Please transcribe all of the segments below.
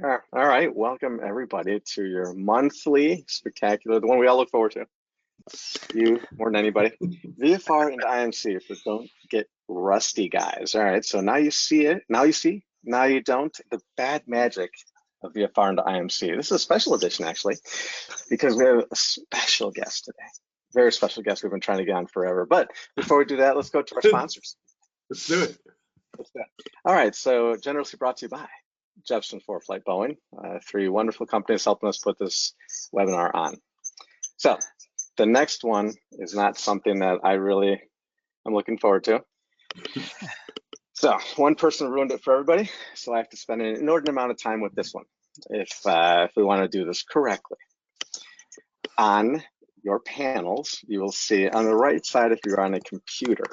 All right, welcome everybody to your monthly spectacular, the one we all look forward to. You more than anybody. VFR and IMC, if you don't get rusty, guys. All right, so now you see it. Now you see. Now you don't. The bad magic of VFR and IMC. This is a special edition, actually, because we have a special guest today. Very special guest we've been trying to get on forever. But before we do that, let's go to our sponsors. Let's do it. All right, so generously brought to you by Jefferson Flight Boeing, three wonderful companies helping us put this webinar on. So the next one is not something that I really am looking forward to. So one person ruined it for everybody, so I have to spend an inordinate amount of time with this one if we want to do this correctly. On your panels, you will see on the right side, if you're on a computer,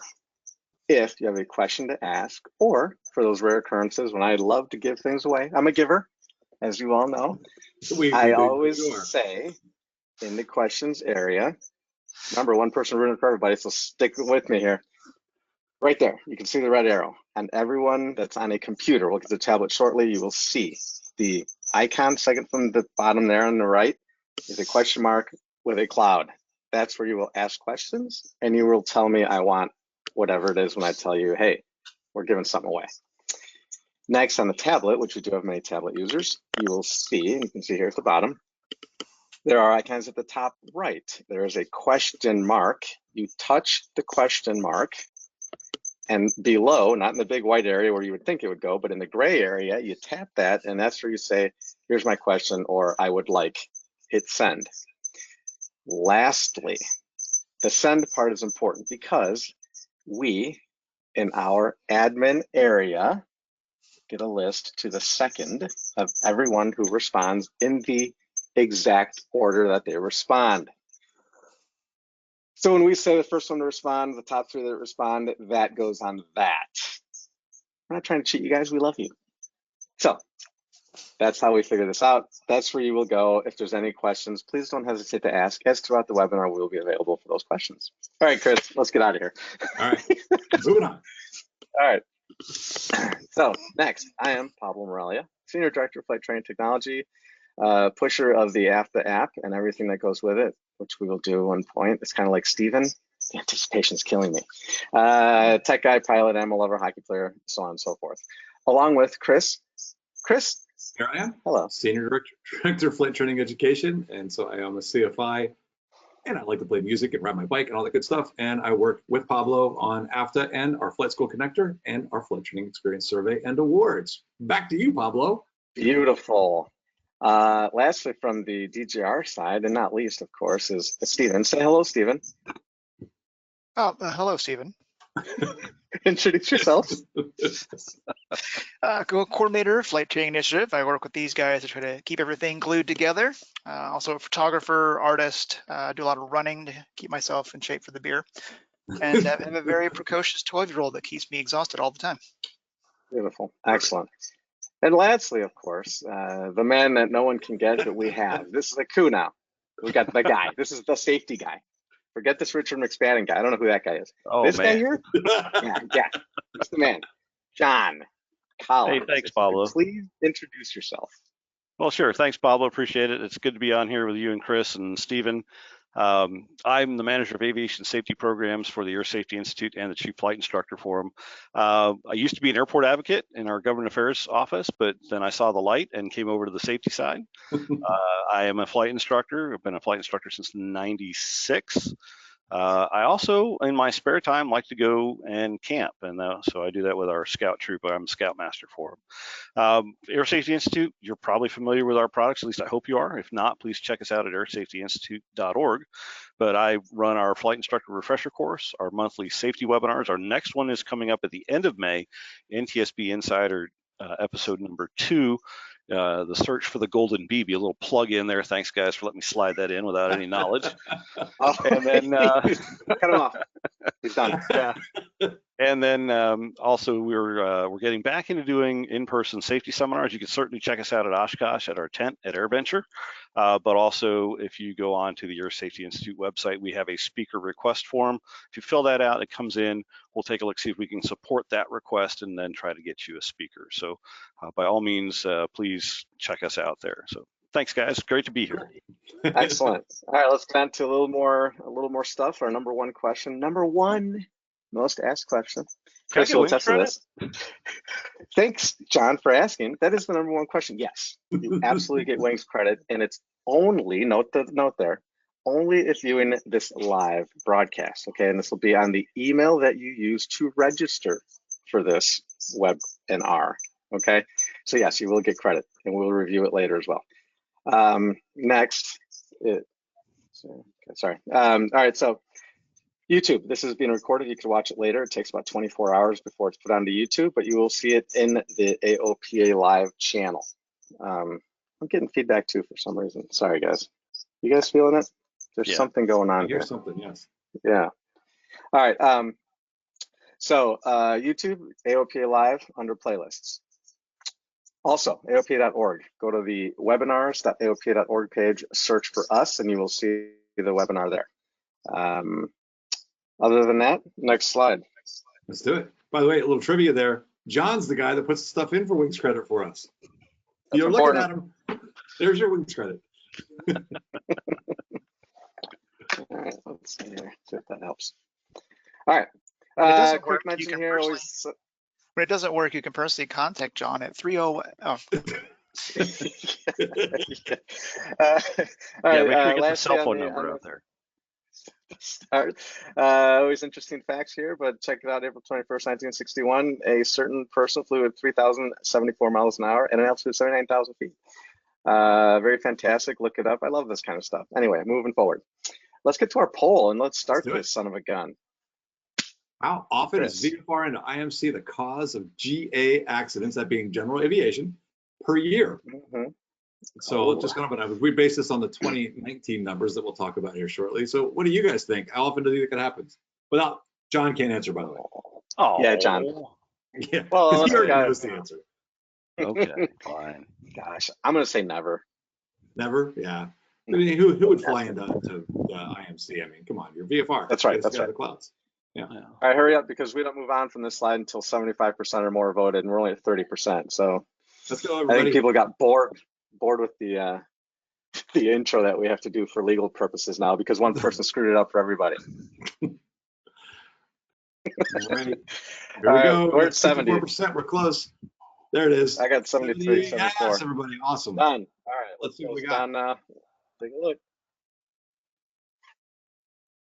if you have a question to ask, or for those rare occurrences when I love to give things away, I'm a giver, as you all know. I always say in the questions area, remember, one person ruined it for everybody, so stick with me here. Right there, you can see the red arrow. And everyone that's on a computer, we'll get to the tablet shortly, you will see the icon second from the bottom there on the right is a question mark with a cloud. That's where you will ask questions, and you will tell me I want whatever it is when I tell you, hey, we're giving something away. Next, on the tablet, which we do have many tablet users, you will see, and you can see here at the bottom, there are icons at the top right. There is a question mark. You touch the question mark, and below, not in the big white area where you would think it would go, but in the gray area, you tap that, and that's where you say, here's my question, or I would like, hit send. Lastly, the send part is important because we, in our admin area, get a list to the second of everyone who responds in the exact order that they respond. So when we say the first one to respond, the top three that respond, that goes on that. We're not trying to cheat you guys, we love you. So that's how we figure this out. That's where you will go. If there's any questions, please don't hesitate to ask, as throughout the webinar, we will be available for those questions. All right, Chris, let's get out of here. All right, moving on. All right. So next, I am Pablo Morelia, Senior Director of Flight Training Technology, pusher of the AFTA app and everything that goes with it, which we will do at one point. It's kind of like Steven. The anticipation's killing me. Tech guy, pilot, animal lover, hockey player, so on and so forth. Along with Chris. Chris? Here I am. Hello. Senior Director of Flight Training Education, and so I am a CFI, and I like to play music and ride my bike and all that good stuff. And I work with Pablo on AFTA and our Flight School Connector and our Flight Training Experience Survey and Awards. Back to you, Pablo. Beautiful. Lastly, from the DJR side, and not least, of course, is Steven. Say hello, Steven. Oh, hello, Steven. Introduce yourself. Co-coordinator, Flight Training Initiative. I work with these guys to try to keep everything glued together. Also a photographer, artist, do a lot of running to keep myself in shape for the beer. And I have a very precocious 12-year-old that keeps me exhausted all the time. Beautiful. Excellent. And lastly, of course, the man that no one can get, but we have. This is a coup now. We got the guy. This is the safety guy. Forget this Richard McSpadden guy. I don't know who that guy is. Oh, this man. Guy here? Yeah. That's the man. John Collins. Hey, thanks, Pablo. Please introduce yourself. Well, sure. Thanks, Pablo. Appreciate it. It's good to be on here with you and Chris and Steven. I'm the manager of aviation safety programs for the Air Safety Institute and the chief flight instructor for them. I used to be an airport advocate in our government affairs office, but then I saw the light and came over to the safety side. I am a flight instructor. I've been a flight instructor since '96. I also, in my spare time, like to go and camp, and so I do that with our scout troop. I'm a scoutmaster for them. Air Safety Institute, you're probably familiar with our products, at least I hope you are. If not, please check us out at airsafetyinstitute.org. But I run our flight instructor refresher course, our monthly safety webinars. Our next one is coming up at the end of May, NTSB Insider episode number 2. The search for the golden BB, a little plug in there. Thanks, guys, for letting me slide that in without any knowledge. And then cut him off. He's done. Yeah. And then also we're getting back into doing in-person safety seminars. You can certainly check us out at Oshkosh at our tent at AirVenture, but also if you go on to the Air Safety Institute website, we have a speaker request form. If you fill that out, it comes in. We'll take a look, see if we can support that request, and then try to get you a speaker. So by all means, please check us out there. So thanks, guys. Great to be here. Excellent. All right, let's get on to a little more stuff. Our number one question. Number one most asked question. Chris will attest to this. Thanks, John, for asking. That is the number one question. Yes, you absolutely get wings credit, and it's only, note there, only if viewing this live broadcast, okay? And this will be on the email that you use to register for this webinar, okay? So yes, you will get credit, and we'll review it later as well. Next, all right, so YouTube, this is being recorded. You can watch it later. It takes about 24 hours before it's put onto YouTube, but you will see it in the AOPA live channel. I'm getting feedback too for some reason. Sorry, guys. You guys feeling it? There's something going on here. Something, yes. Yeah. All right. So YouTube, AOPA live under playlists. Also, AOPA.org. Go to the webinars.aopa.org page, search for us, and you will see the webinar there. Other than that, next slide. Let's do it. By the way, a little trivia there. John's the guy that puts the stuff in for wings credit for us. You're looking at him. There's your wings credit. All right, let's see here. See if that helps. All right. Quick mention here. When it doesn't work, you can personally contact John at 30. Oh. Yeah, make sure you get the cell phone number out there. Always interesting facts here, but check it out. April 21st, 1961, a certain person flew at 3,074 miles an hour at an altitude of 79,000 feet. Very fantastic. Look it up. I love this kind of stuff. Anyway, moving forward. Let's get to our poll and let's start this son of a gun. How often is VFR and IMC the cause of GA accidents, that being general aviation, per year? So just going to, we base this on the 2019 numbers that we'll talk about here shortly. So what do you guys think? How often do you think it happens? Without, John can't answer, by the way. Oh, yeah, John. Yeah, well, he already knows the answer. Okay, fine. Gosh, I'm going to say never. Never? Yeah. I mean, who would fly into IMC? I mean, come on, you're VFR. That's right. That's right. The clouds. Yeah. All right, hurry up because we don't move on from this slide until 75% or more voted, and we're only at 30%. So let's go, everybody. I think people got bored with the intro that we have to do for legal purposes now because one person screwed it up for everybody. Right. Here we go. We're at 74%. We're close. There it is. I got 73, 74. Yes, everybody. Awesome. Done. All right. Let's see what we got. Take a look.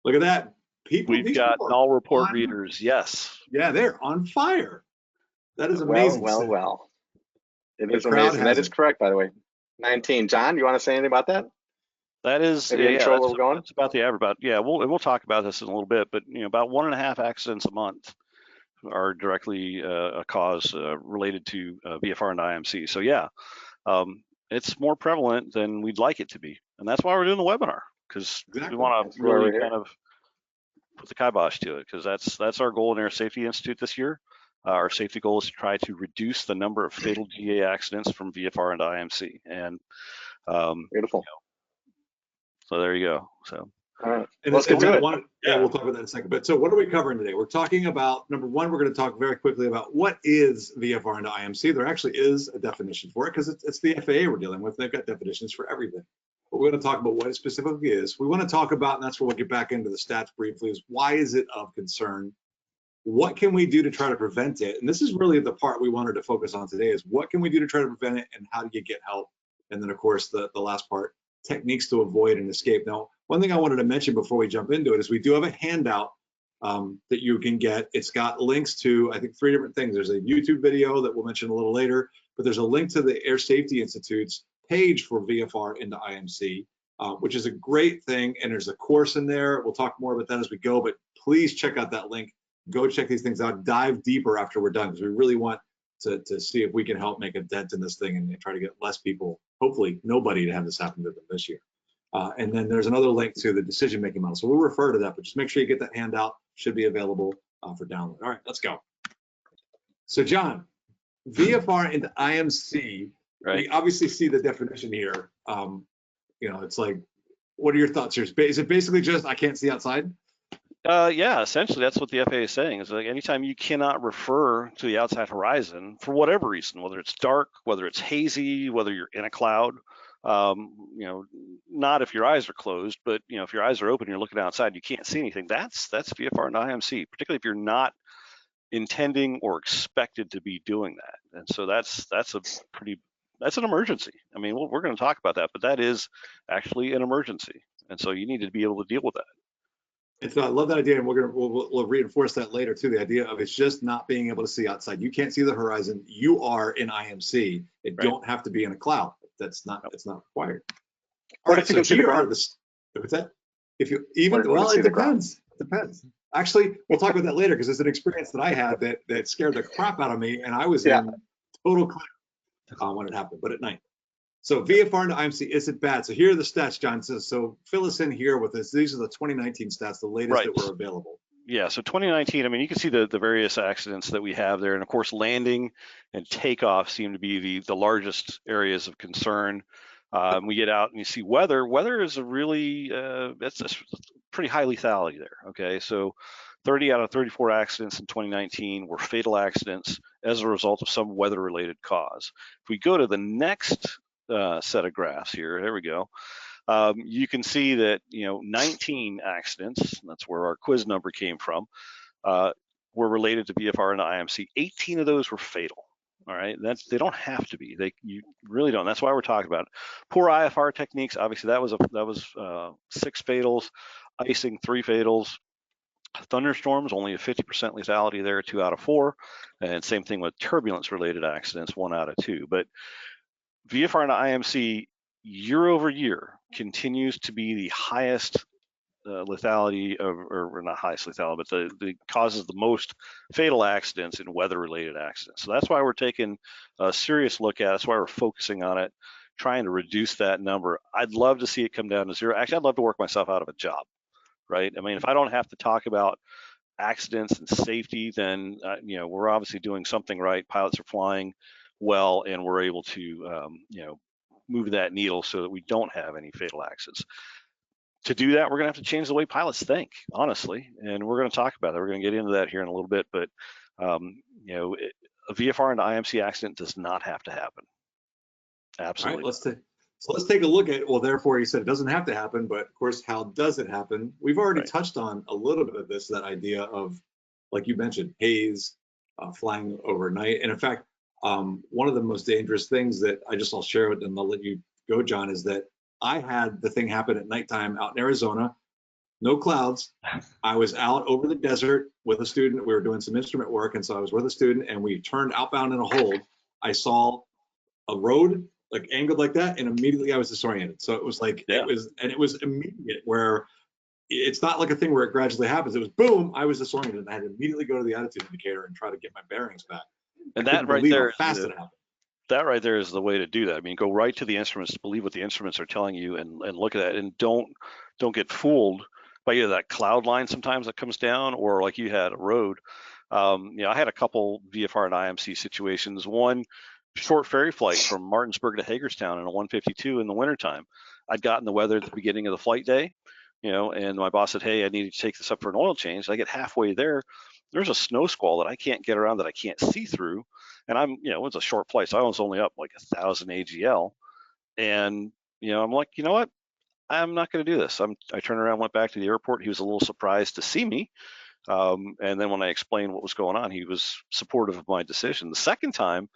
Look at that. We've got null report readers. Yes. Yeah, they're on fire. That is amazing. Well. It is amazing. That is correct, by the way. 19. John, you want to say anything about that? That is, that's about the average. We'll talk about this in a little bit, but about 1.5 accidents a month are directly a cause related to VFR and IMC. So yeah, it's more prevalent than we'd like it to be, and that's why we're doing the webinar, because we want to really kind of put the kibosh to it, because that's our goal in Air Safety Institute this year. Our safety goal is to try to reduce the number of fatal GA accidents from VFR and IMC. And beautiful. So there you go. So all right, let's get to it. We'll talk about that in a second. But so what are we covering today? We're talking about, number one, we're going to talk very quickly about what is VFR and IMC. There actually is a definition for it because it's the FAA we're dealing with. They've got definitions for everything. But we're going to talk about what it specifically is. We want to talk about, and that's where we'll get back into the stats briefly, is why is it of concern? What can we do to try to prevent it? And this is really the part we wanted to focus on today, is what can we do to try to prevent it and how do you get help? And then of course, the last part, techniques to avoid and escape. Now, one thing I wanted to mention before we jump into it is we do have a handout that you can get. It's got links to, I think, 3 different things. There's a YouTube video that we'll mention a little later, but there's a link to the Air Safety Institute's page for VFR into IMC, which is a great thing. And there's a course in there. We'll talk more about that as we go, but please check out that link. Go check these things out, dive deeper after we're done, because we really want to see if we can help make a dent in this thing and try to get less people, hopefully nobody, to have this happen to them this year. And then there's another link to the decision-making model. So we'll refer to that, but just make sure you get that handout. Should be available for download. All right, let's go. So John, VFR into IMC, Right. we obviously see the definition here. You know, it's like, what are your thoughts here? Is it basically just I can't see outside? Yeah, essentially that's what the FAA is saying. Is like anytime you cannot refer to the outside horizon for whatever reason, whether it's dark, whether it's hazy, whether you're in a cloud, you know, not if your eyes are closed, but you know, if your eyes are open, you're looking outside, you can't see anything. That's VFR and IMC, particularly if you're not intending or expected to be doing that. And so that's an emergency. I mean, we're going to talk about that, but that is actually an emergency, and so you need to be able to deal with that. And so I love that idea, and we'll reinforce that later too. The idea of it's just not being able to see outside. You can't see the horizon. You are in IMC. It Right. don't have to be in a cloud. That's not required. What All right, if you so can see the here are ground? what's that? If you even What if you well, can see it the ground? depends. Actually, we'll talk about that later because it's an experience that I had that scared the crap out of me, and I was Yeah. in total clear when it happened, but at night. So VFR into IMC, is it bad? So here are the stats, John. So fill us in here with this. These are the 2019 stats, the latest Right. that were available. Yeah, so 2019, I mean, you can see the various accidents that we have there. And of course, landing and takeoff seem to be the largest areas of concern. We get out and you see weather. Weather is a really, that's pretty high lethality there, okay? So 30 out of 34 accidents in 2019 were fatal accidents as a result of some weather-related cause. If we go to the next set of graphs here, there we go. You can see that 19 accidents, that's where our quiz number came from, were related to VFR and IMC. 18 of those were fatal. All right, they don't have to be. You really don't. That's why we're talking about it. Poor IFR techniques. Obviously, that was 6 fatals. Icing, 3 fatals. Thunderstorms, only a 50% lethality there, 2 out of 4. And same thing with turbulence-related accidents, 1 out of 2. But VFR and IMC year over year continues to be the highest lethality, or not highest lethality, but the causes the most fatal accidents in weather-related accidents. So that's why we're taking a serious look at it. That's why we're focusing on it, trying to reduce that number. I'd love to see it come down to 0. Actually, I'd love to work myself out of a job, right? I mean, if I don't have to talk about accidents and safety, then we're obviously doing something right. Pilots are flying well, and we're able to move that needle so that we don't have any fatal accidents. To do that, we're going to have to change the way pilots think, honestly, and we're going to talk about that. We're going to get into that here in a little bit, but a VFR and IMC accident does not have to happen. Absolutely. All right, let's take a look at, well, therefore you said it doesn't have to happen, but of course, how does it happen? We've already touched on a little bit of this, that idea of, like you mentioned, haze, flying overnight. And in fact, one of the most dangerous things that I'll share with, and I'll let you go, John, is that I had the thing happen at nighttime out in Arizona, no clouds. I was out over the desert with a student. We were doing some instrument work, and so I was with a student, and we turned outbound in a hold. I saw a road like angled like that, and immediately I was disoriented. So it was like, it was immediate, where it's not like a thing where it gradually happens. It was boom, I was disoriented, and I had to immediately go to the attitude indicator and try to get my bearings back. And that right there, fast it happened. That right there is the way to do that. I mean, go right to the instruments, believe what the instruments are telling you, and look at that, and don't get fooled by either that cloud line sometimes that comes down, or like you had a road. I had a couple VFR and IMC situations. One short ferry flight from Martinsburg to Hagerstown in a 152 in the wintertime. I'd gotten the weather at the beginning of the flight day, and my boss said, hey, I need to take this up for an oil change. I get halfway there, there's a snow squall that I can't get around, that I can't see through. And I'm, it's a short flight, so I was only up like 1,000 AGL. And, I'm like, you know what? I'm not going to do this. I turned around, went back to the airport. He was a little surprised to see me. And then when I explained what was going on, he was supportive of my decision. The second time,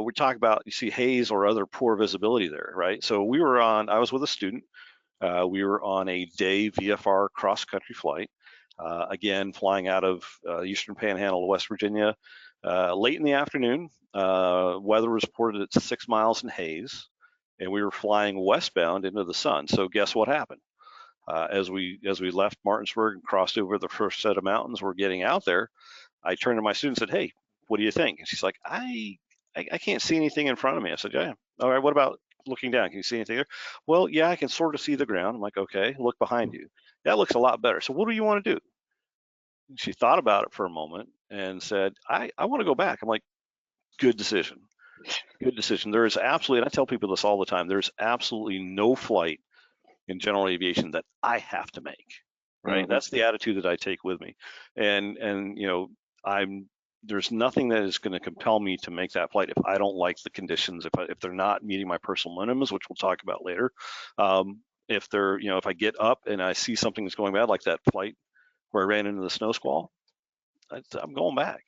we talk about, you see haze or other poor visibility there, right? So I was with a student. We were on a day VFR cross-country flight. Again, flying out of Eastern Panhandle of West Virginia, late in the afternoon. Weather was reported at 6 miles in haze, and we were flying westbound into the sun. So guess what happened? As we left Martinsburg and crossed over the first set of mountains, we're getting out there. I turned to my student and said, hey, what do you think? And she's like, I can't see anything in front of me. I said, yeah. All right, what about looking down? Can you see anything there? Well, yeah, I can sort of see the ground. I'm like, okay, look behind you. That looks a lot better. So what do you want to do? she thought about it for a moment and said, I want to go back. I'm like, good decision. Good decision. There is absolutely, and I tell people this all the time, there's absolutely no flight in general aviation that I have to make, right? Mm-hmm. That's the attitude that I take with me. And there's nothing that is going to compel me to make that flight if I don't like the conditions, if they're not meeting my personal minimums, which we'll talk about later. If they're, if I get up and I see something that's going bad, like that flight where I ran into the snow squall, I'm going back.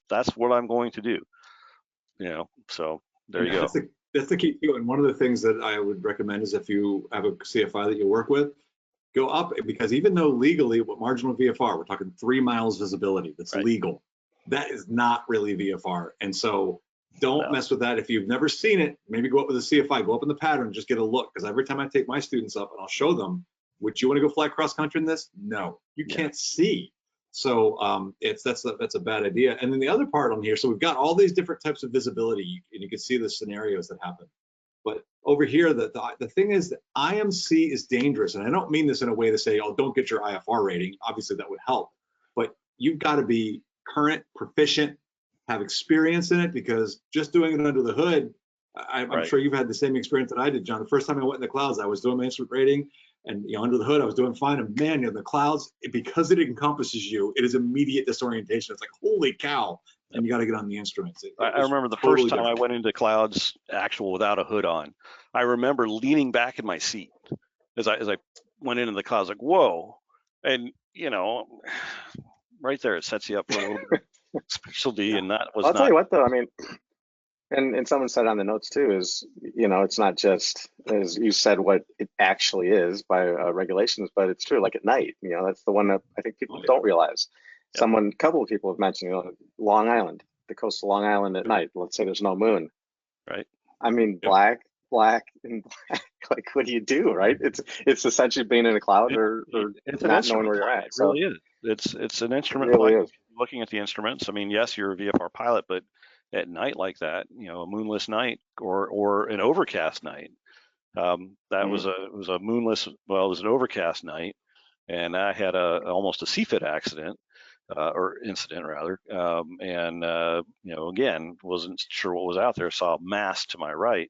That's what I'm going to do. So there you go. That's the key too. And one of the things that I would recommend is if you have a CFI that you work with, go up, because even though legally, what marginal VFR, we're talking 3 miles visibility, that's right. legal. That is not really VFR. And so don't mess with that. If you've never seen it, maybe go up with a CFI, go up in the pattern, just get a look. Because every time I take my students up and I'll show them, would you want to go fly cross country in this? No, you can't see. So that's a bad idea. And then the other part on here, so we've got all these different types of visibility, and you can see the scenarios that happen. But over here, the thing is that IMC is dangerous. And I don't mean this in a way to say, oh, don't get your IFR rating. Obviously, that would help. But you've got to be current, proficient, have experience in it, because just doing it under the hood, I'm sure you've had the same experience that I did, John. The first time I went in the clouds, I was doing my instrument rating, and under the hood, I was doing fine. And man, in the clouds, because it encompasses you, it is immediate disorientation. It's like, holy cow. And you got to get on the instruments. I remember the first time I went into clouds actual without a hood on. I remember leaning back in my seat as I went into the clouds, like, whoa. And, right there, it sets you up for a little bit of specialty, and that was I'll tell you what, though, I mean, and someone said on the notes too, is, it's not just, as you said, what it actually is by regulations, but it's true, like at night, that's the one that I think people don't realize. A couple of people have mentioned, Long Island, the coast of Long Island at night. Let's say there's no moon. Right. I mean, black and black. Like, what do you do, right? It's essentially being in a cloud or not knowing where you're at. It really is. It's an instrument. It really is. Looking at the instruments. I mean, yes, you're a VFR pilot, but at night like that, a moonless night or an overcast night. That was it was a moonless. Well, it was an overcast night, and I had almost a CFIT accident. Or incident rather, and again, wasn't sure what was out there. Saw a mass to my right.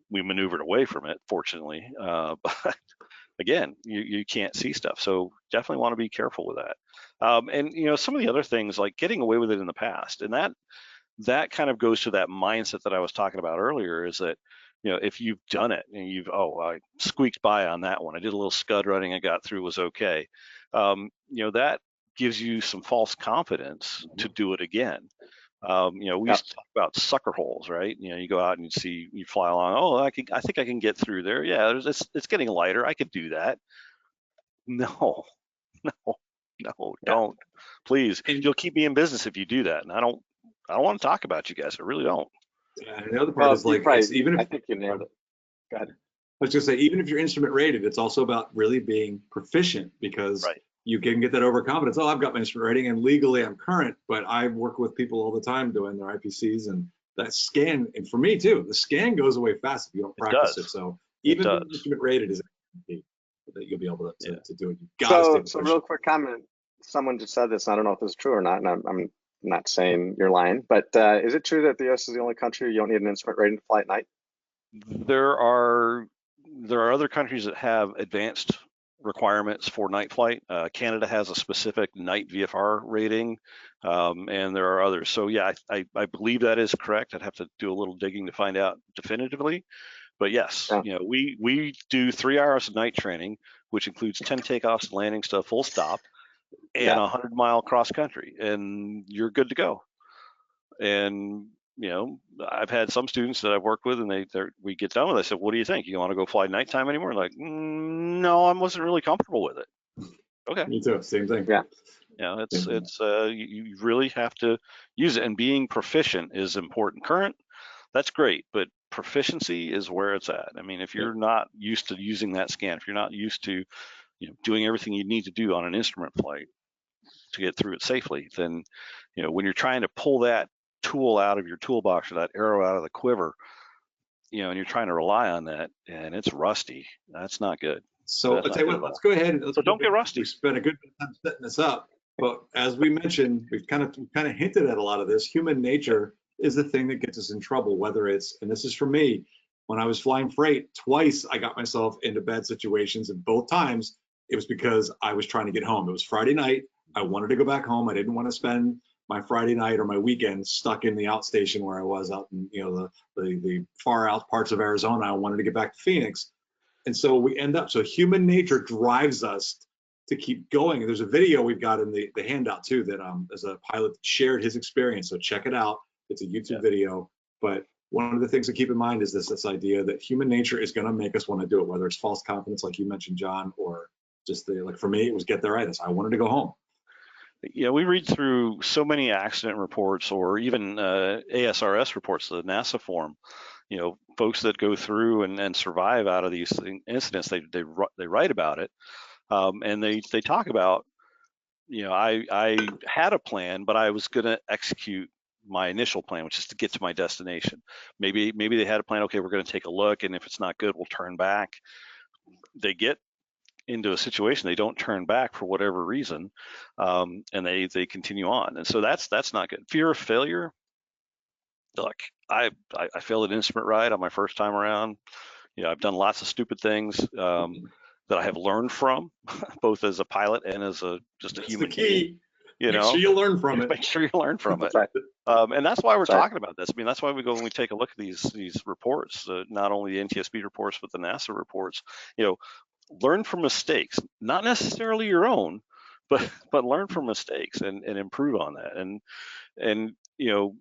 We maneuvered away from it, fortunately, but again, you can't see stuff, so definitely want to be careful with that. And some of the other things, like getting away with it in the past, and that kind of goes to that mindset that I was talking about earlier, is that if you've done it and I squeaked by on that one, I did a little scud running, I got through, was okay. That gives you some false confidence to do it again. We used to talk about sucker holes, right? You go out and you fly along. Oh, I think I can get through there. Yeah, it's getting lighter. I could do that. No, don't. Please, you'll keep me in business if you do that. And I don't want to talk about you guys. I really don't. And the other part is like, even if I think you nailed it. Go ahead. I was just say, even if you're instrument rated, it's also about really being proficient, because you can get that overconfidence. Oh, I've got my instrument rating and legally I'm current, but I work with people all the time doing their IPCs, and that scan, and for me too, the scan goes away fast if you don't practice it. So even if instrument rated is that you'll be able to do it. You gotta so real quick comment. Someone just said this. I don't know if this is true or not, and I'm not saying you're lying, but is it true that the U.S. is the only country you don't need an instrument rating to fly at night? There are other countries that have advanced requirements for night flight. Canada has a specific night VFR rating, and there are others. So yeah, I believe that is correct. I'd have to do a little digging to find out definitively. But yes, we do 3 hours of night training, which includes 10 takeoffs and landings to a full stop, and 100-mile cross country, and you're good to go. And I've had some students that I've worked with, and we get done with it. I said, what do you think? You want to go fly nighttime anymore? Like, no, I wasn't really comfortable with it. Okay. Me too. Same thing. Yeah. You really have to use it, and being proficient is important. Current, that's great, but proficiency is where it's at. I mean, if you're not used to using that scan, if you're not used to doing everything you need to do on an instrument flight to get through it safely, then when you're trying to pull that tool out of your toolbox or that arrow out of the quiver, and you're trying to rely on that and it's rusty, that's not good. So That's I'll not tell you good what, at let's all. go ahead and So don't get rusty. We spent a good bit of time setting this up, but as we mentioned, we've kind of hinted at a lot of this. Human nature is the thing that gets us in trouble, whether it's, and this is for me, when I was flying freight, twice I got myself into bad situations, and both times it was because I was trying to get home. It was Friday night. I wanted to go back home. I didn't want to spend my Friday night or my weekend stuck in the outstation where I was out in, you know, the far out parts of Arizona. I wanted to get back to Phoenix. And so we end up, so human nature drives us to keep going. And there's a video we've got in the handout too, that as a pilot shared his experience. So check it out. It's a YouTube video. But one of the things to keep in mind is this idea that human nature is going to make us want to do it, whether it's false confidence, like you mentioned, John, or just like for me, it was get there-itis. I wanted to go home. Yeah, we read through so many accident reports or even ASRS reports, the NASA form. You know, folks that go through and survive out of these incidents, they write about it, and they talk about, you know, I had a plan, but I was going to execute my initial plan, which is to get to my destination. Maybe they had a plan. Okay, we're going to take a look, and if it's not good, we'll turn back. They get into a situation, they don't turn back for whatever reason, and they continue on, and so that's not good. Fear of failure. Look, I failed an instrument ride on my first time around. You know, I've done lots of stupid things that I have learned from, both as a pilot and as just a human being. You know, make sure you learn from it. Make sure you learn from it. Right. And that's why we're That's right. talking about this. I mean, that's why we go and we take a look at these reports, not only the NTSB reports, but the NASA reports. You know, learn from mistakes, not necessarily your own, but learn from mistakes and improve on that. And you know,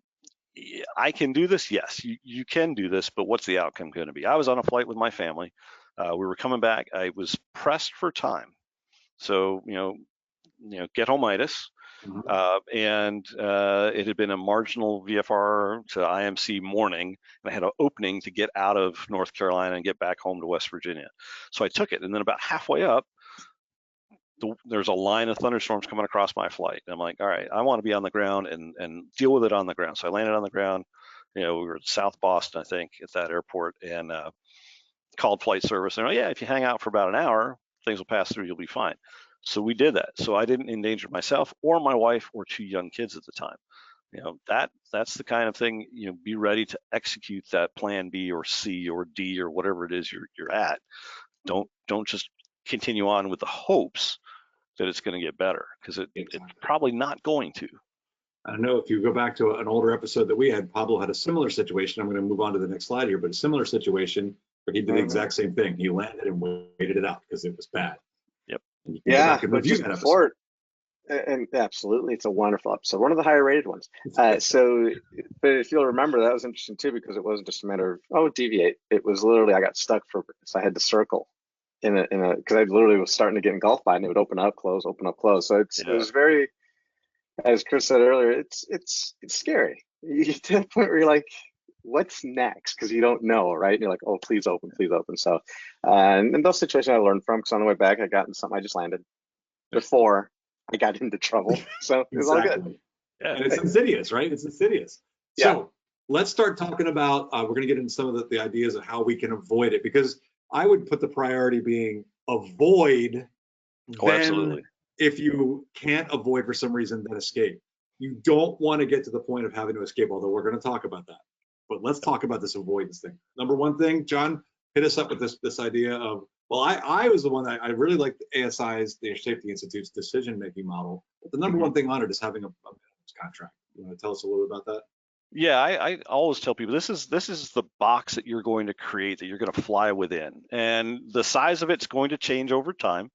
I can do this. Yes, you can do this, but what's the outcome going to be? I was on a flight with my family. We were coming back. I was pressed for time, so you know, get home-itis. And it had been a marginal VFR to IMC morning, and I had an opening to get out of North Carolina and get back home to West Virginia. So I took it, and then about halfway up, there's a line of thunderstorms coming across my flight. And I'm like, all right, I want to be on the ground and deal with it on the ground. So I landed on the ground. You know, we were at South Boston, I think, at that airport, and called flight service. And yeah, if you hang out for about an hour, things will pass through. You'll be fine. So we did that. So I didn't endanger myself or my wife or 2 young kids at the time. You know, that's the kind of thing, you know, be ready to execute that plan B or C or D or whatever it is you're at. Don't just continue on with the hopes that it's going to get better, because it's probably not going to. I don't know if you go back to an older episode that we had, Pablo had a similar situation. I'm going to move on to the next slide here, but a similar situation where he did the exact same thing. He landed and waited it out because it was bad. Yep. Yeah, but just before, and absolutely, it's a wonderful episode, one of the higher rated ones. So, but if you'll remember, that was interesting too, because it wasn't just a matter of, deviate. It was literally, I got stuck so I had to circle in a, because I literally was starting to get engulfed by it, and it would open up, close, open up, close. So it was very, as Chris said earlier, it's scary. You get to the point where you're like, what's next? Because you don't know, right? And you're like, oh, please open, please open. So, and in those situations I learned from, because on the way back I got into something I just landed before I got into trouble. So it was all good. Yeah. And it's insidious, right? It's insidious. So let's start talking about, we're going to get into some of the ideas of how we can avoid it, because I would put the priority being avoid. Oh, absolutely. If you can't avoid for some reason, then escape. You don't want to get to the point of having to escape, although we're going to talk about that. But let's talk about this avoidance thing. Number one thing, John, hit us up with this idea of, well, I was the one that I really liked the ASI's, the Air Safety Institute's decision-making model. But the number one thing on it is having a contract. You want to tell us a little bit about that? Yeah, I always tell people this is the box that you're going to create, that you're going to fly within, and the size of it's going to change over time.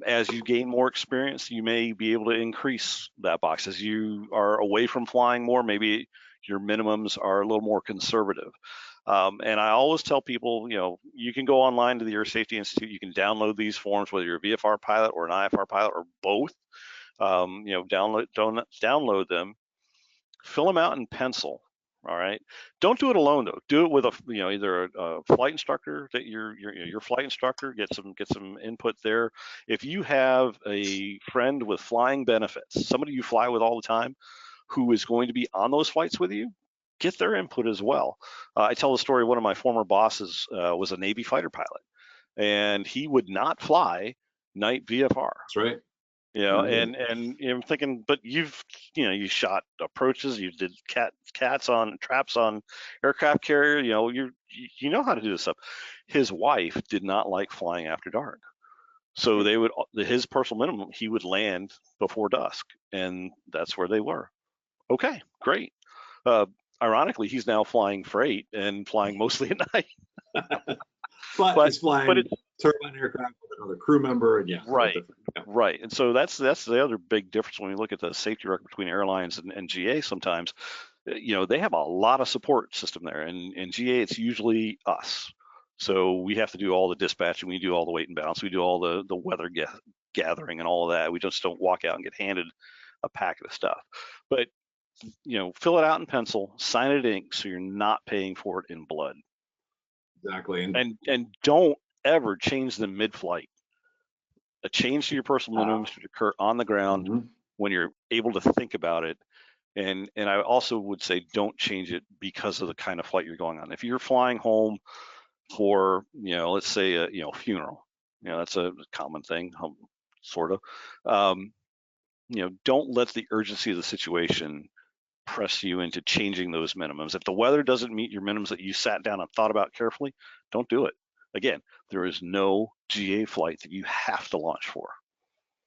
As you gain more experience, you may be able to increase that box. As you are away from flying more, maybe your minimums are a little more conservative. And I always tell people, you know, you can go online to the Air Safety Institute. You can download these forms, whether you're a VFR pilot or an IFR pilot or both. You know, download them. Fill them out in pencil. All right. Don't do it alone though. Do it with either a flight instructor that your flight instructor, get some input there. If you have a friend with flying benefits, somebody you fly with all the time, who is going to be on those flights with you, get their input as well. I tell the story. One of my former bosses was a Navy fighter pilot. and he would not fly night VFR. That's right. You know, and I'm thinking, but you shot approaches, you did traps on aircraft carrier. You know, you know how to do this stuff. His wife did not like flying after dark, so they would his personal minimum, he would land before dusk, and that's where they were. Okay, great. Ironically, he's now flying freight and flying mostly at night. but he's flying turbine aircraft with another crew member, and right. And so that's the other big difference when we look at the safety record between airlines and GA. Sometimes, you know, they have a lot of support system there, and in GA it's usually us. So we have to do all the dispatching, we do all the weight and balance, we do all the weather gathering and all of that. We just don't walk out and get handed a packet of stuff. But you know, fill it out in pencil, sign it in ink, so you're not paying for it in blood. Exactly. And don't ever change them mid-flight. A change to your personal minimums should occur on the ground when you're able to think about it. And I also would say don't change it because of the kind of flight you're going on. If you're flying home for, you know, let's say a funeral, you know, that's a common thing, sort of. You know, don't let the urgency of the situation press you into changing those minimums. If the weather doesn't meet your minimums that you sat down and thought about carefully, don't do it. Again, there is no GA flight that you have to launch for.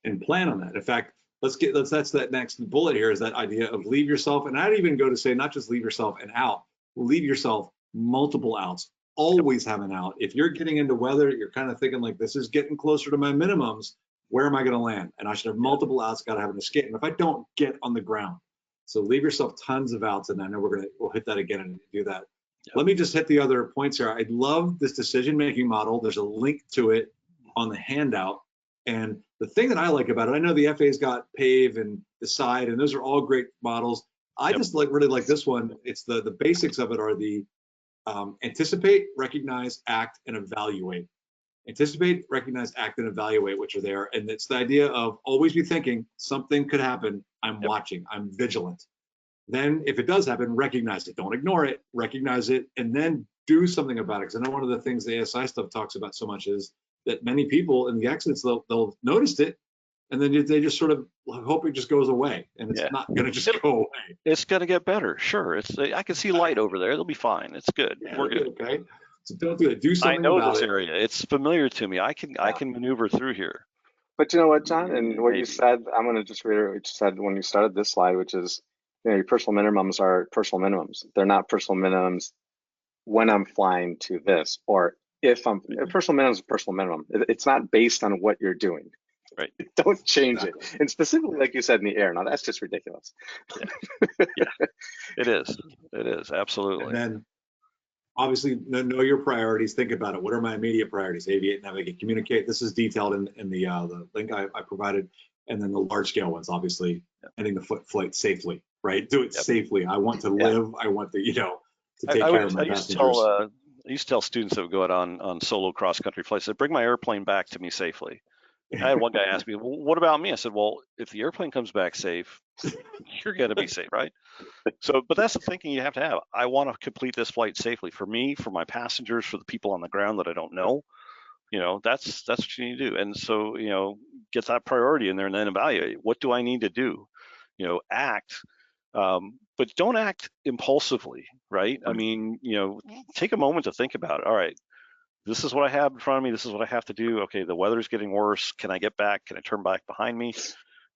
And plan on that. In fact, that's that next bullet here, is that idea of leave yourself, and I'd even go to say not just leave yourself an out, leave yourself multiple outs. Always have an out. If you're getting into weather, you're kind of thinking like, this is getting closer to my minimums, where am I going to land? And I should have multiple outs, got to have an escape. And if I don't get on the ground, so leave yourself tons of outs, and I know we'll hit that again and do that. Yeah. Let me just hit the other points here. I love this decision-making model. There's a link to it on the handout. And the thing that I like about it, I know the FAA's got PAVE and Decide, and those are all great models. I just really like this one. It's the basics of it are the anticipate, recognize, act, and evaluate. Anticipate, recognize, act, and evaluate, which are there. And it's the idea of always be thinking something could happen. I'm watching, I'm vigilant. Then if it does happen, recognize it. Don't ignore it, recognize it, and then do something about it. Because I know one of the things the ASI stuff talks about so much is that many people in the accidents, they'll notice it, and then they just sort of hope it just goes away. And it's not gonna just go away. It's gonna get better, sure. I can see light over there, they'll be fine, it's good, we're good. Okay. So don't do it. Do something about it. I know this area. It's familiar to me. I can maneuver through here. But you know what, John, and what you said, I'm going to just reiterate what you said when you started this slide, which is, you know, your personal minimums are personal minimums. They're not personal minimums when I'm flying to this, or if personal minimum is personal minimum. It's not based on what you're doing. Right. Don't change it. And specifically, like you said, in the air. Now that's just ridiculous. Yeah, it is. It is absolutely. And then, obviously, know your priorities. Think about it. What are my immediate priorities? Aviate, navigate, communicate. This is detailed in the link I provided. And then the large scale ones, obviously, ending the flight safely, right? Do it safely. I want to live. I want to, to take care of my passengers. I used to tell students that would go out on solo cross country flights, bring my airplane back to me safely. I had one guy ask me, well, what about me? I said, well, if the airplane comes back safe, you're going to be safe, right? So, but that's the thinking you have to have. I want to complete this flight safely for me, for my passengers, for the people on the ground that I don't know. That's what you need to do. And so, get that priority in there and then evaluate, what do I need to do? Act, but don't act impulsively, right? I mean, take a moment to think about it. All right, this is what I have in front of me. This is what I have to do. Okay, the weather's getting worse. Can I get back? Can I turn back behind me?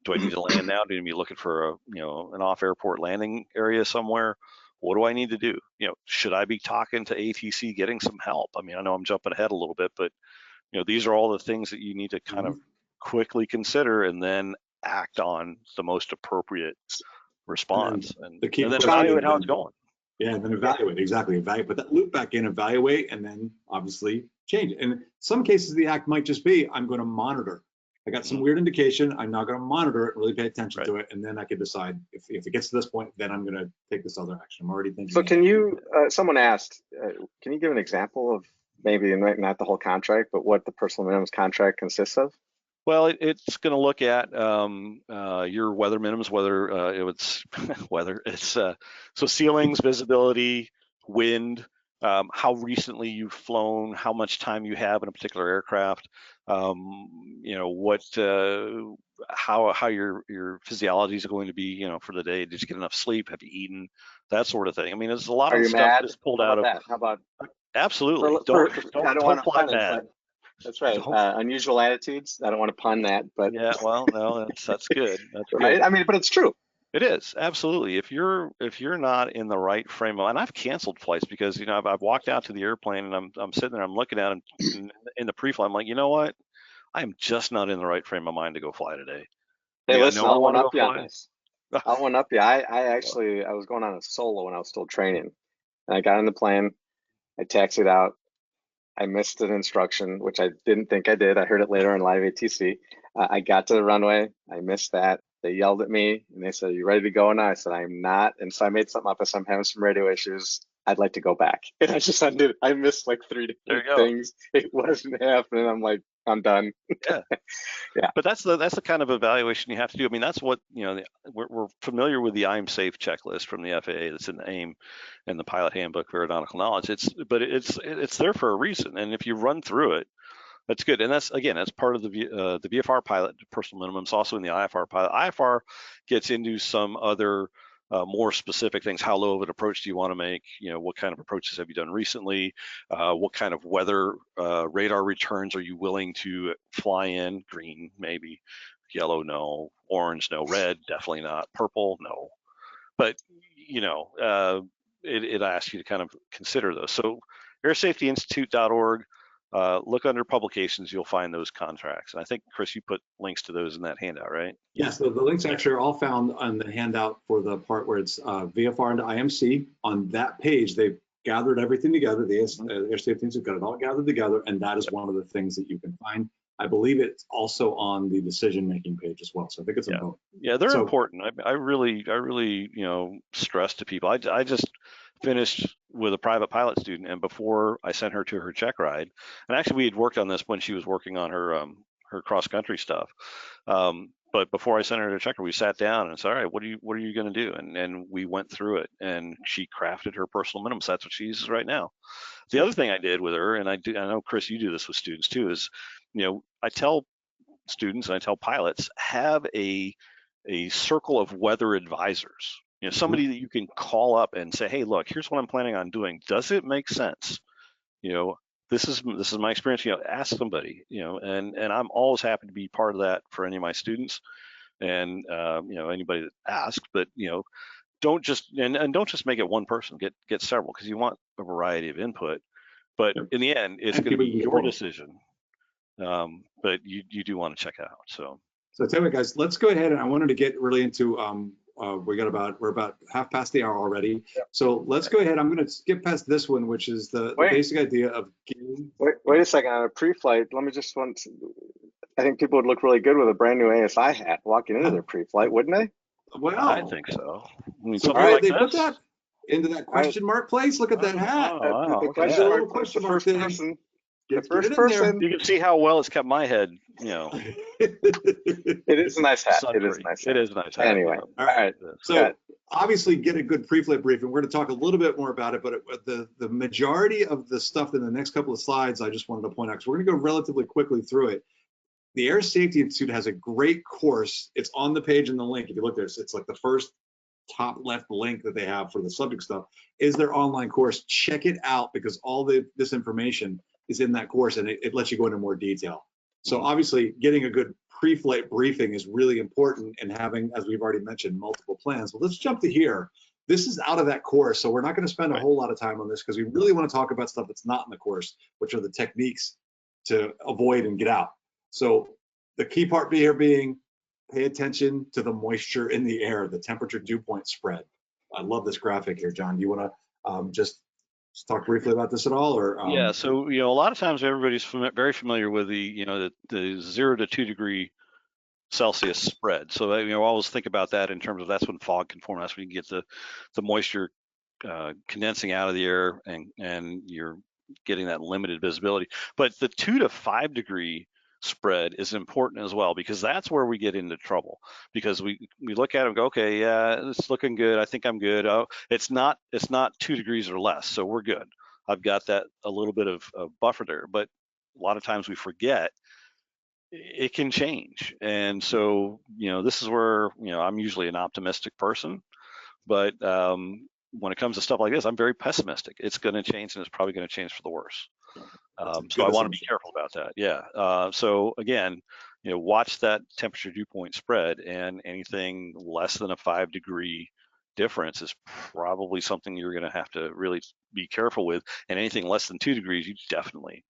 Do I need to land now? Do I need to be looking for an off-airport landing area somewhere? What do I need to do? Should I be talking to ATC, getting some help? I mean, I know I'm jumping ahead a little bit, but these are all the things that you need to kind of quickly consider and then act on the most appropriate response and then evaluate how it's going. Yeah, and then evaluate, exactly. Evaluate, put that loop back in, evaluate, and then obviously change it. And in some cases, the act might just be, I'm going to monitor. I got some weird indication. I'm not going to monitor it, really pay attention to it, and then I can decide if it gets to this point, then I'm going to take this other action. I'm already thinking. So can you, someone asked, can you give an example of maybe not the whole contract, but what the personal minimums contract consists of? Well, it's going to look at your weather minimums, whether it's weather. It's so ceilings, visibility, wind, how recently you've flown, how much time you have in a particular aircraft, you know, what, how your physiology is going to be, you know, for the day. Did you get enough sleep? Have you eaten? That sort of thing. I mean, there's a lot Are of you stuff mad? that's pulled How out about of. that? How about Absolutely. I don't want to fly pun it, mad. but that's right. Don't- Unusual attitudes. I don't want to pun that, but Yeah, well, no, that's good. That's right. good. I mean, but it's true. It is absolutely. If you're not in the right frame of, and I've canceled flights because, you know, I've walked out to the airplane and I'm sitting there, I'm looking at him in the pre-flight. I'm like, you know what? I am just not in the right frame of mind to go fly today. Hey, Yeah, I listen, know I I'll one want to up go you on fly. this. I'll one up you. I was going on a solo when I was still training, and I got on the plane. I taxied out. I missed an instruction, which I didn't think I did. I heard it later on live ATC. I got to the runway. I missed that. They yelled at me and they said, "Are you ready to go now?" I said, "I'm not." And so I made something up. I said, "I'm having some radio issues. I'd like to go back." And I just undid. I missed like 3 There different you go. things. It wasn't happening. I'm like, I'm done. Yeah. Yeah. But that's the kind of evaluation you have to do. I mean, that's what, you know, we're familiar with the I'm safe checklist from the FAA that's in the AIM and the pilot handbook for aeronautical knowledge. It's there for a reason. And if you run through it, that's good. And that's, again, that's part of the VFR pilot personal minimums, also in the IFR pilot. IFR gets into some other more specific things. How low of an approach do you want to make? You know, what kind of approaches have you done recently? What kind of weather radar returns are you willing to fly in? Green, maybe. Yellow, no. Orange, no. Red, definitely not. Purple, no. But, you know, it asks you to kind of consider those. So airsafetyinstitute.org. Look under publications, you'll find those contracts. And I think, Chris, you put links to those in that handout, right? Yes, the links actually are all found on the handout for the part where it's VFR into IMC. On that page, they've gathered everything together. The Air Safety Institute got it all gathered together, and that is one of the things that you can find. I believe it's also on the decision-making page as well. So I think it's a both. Yeah, they're important. I really, you know, stress to people. I just finished with a private pilot student, and before I sent her to her check ride, and actually we had worked on this when she was working on her cross country stuff. But before I sent her to check ride, we sat down and said, all right, what are you going to do? And we went through it, and she crafted her personal minimums. That's what she uses right now. The other thing I did with her, and I know, Chris, you do this with students too, is, you know, I tell students and I tell pilots, have a circle of weather advisors. You know, somebody that you can call up and say, hey, look, here's what I'm planning on doing. Does it make sense? You know, this is my experience. You know, ask somebody. You know, and I'm always happy to be part of that for any of my students, and you know, anybody that asks. But you know, don't just don't just make it one person. Get several, because you want a variety of input. But in the end, it's going to be your decision. But you do want to check it out. So tell me, guys, let's go ahead, and I wanted to get really into we're about half past the hour already. Yep. So let's go ahead. I'm going to skip past this one, which is the basic idea of getting. Wait a second. On a pre-flight, let me just I think people would look really good with a brand new ASI hat walking into their pre-flight, wouldn't they? Well, I think so. I mean, so like they put that into that question mark place. Look at that hat. The question mark thing. The first person. You can see how well it's kept my head, you know. It is a nice hat. It is a nice hat. It is a nice hat. Anyway, all right. So obviously get a good pre-flight briefing. We're going to talk a little bit more about it, but the majority of the stuff in the next couple of slides, I just wanted to point out, because we're going to go relatively quickly through it. The Air Safety Institute has a great course. It's on the page in the link. If you look there, it's like the first top left link that they have for the subject stuff is their online course. Check it out, because all this information is in that course, and it lets you go into more detail. So obviously getting a good pre-flight briefing is really important, and having, as we've already mentioned, multiple plans. Well, let's jump to here. This is out of that course, so we're not going to spend a whole lot of time on this, because we really want to talk about stuff that's not in the course, which are the techniques to avoid and get out. So the key part here being, pay attention to the moisture in the air, the temperature dew point spread. I love this graphic here, John. Do you want to just talk briefly about this at all, or? Yeah. So, you know, a lot of times everybody's very familiar with the, you know, the 0 to 2 degree Celsius spread. So, you know, always think about that in terms of, that's when fog can form. That's when you get the moisture condensing out of the air, and you're getting that limited visibility. But the 2 to 5 degree spread is important as well, because that's where we get into trouble, because we look at it and go, okay, yeah, it's looking good, I think I'm good. Oh, it's not 2 degrees or less, so we're good. I've got that a little bit of buffer there. But a lot of times we forget it can change. And so, this is where, I'm usually an optimistic person, but when it comes to stuff like this, I'm very pessimistic. It's going to change, and it's probably going to change for the worse. So I want to be careful about that. Yeah. So again, watch that temperature dew point spread, and anything less than a 5-degree difference is probably something you're going to have to really be careful with. And anything less than 2 degrees, you definitely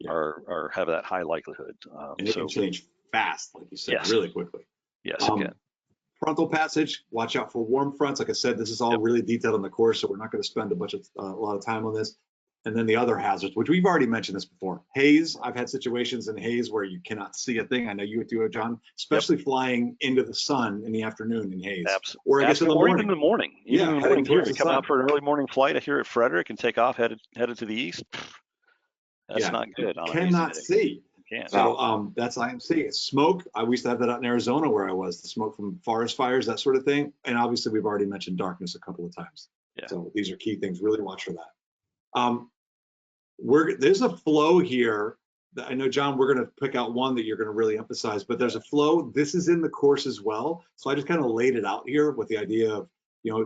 are have that high likelihood. And it can change fast, like you said, Yes. really quickly. Yes, again. Frontal passage, watch out for warm fronts. Like I said, this is all really detailed in the course, so we're not going to spend a lot of time on this. And then the other hazards, which we've already mentioned this before. Haze, I've had situations in haze where you cannot see a thing. I know you do it, John, especially flying into the sun in the afternoon in haze. Absolutely. Or I guess in the morning. Even in the morning. Even in the morning here, you come out for an early morning flight here at Frederick and take off headed to the east. That's not good. You cannot see. Can't. So that's IMC. Smoke, I used to have that out in Arizona where I was, the smoke from forest fires, that sort of thing. And obviously we've already mentioned darkness a couple of times. Yeah. So these are key things, really watch for that. There's a flow here that I know, John, we're going to pick out one that you're going to really emphasize, but there's a flow. This is in the course as well. So I just kind of laid it out here with the idea of,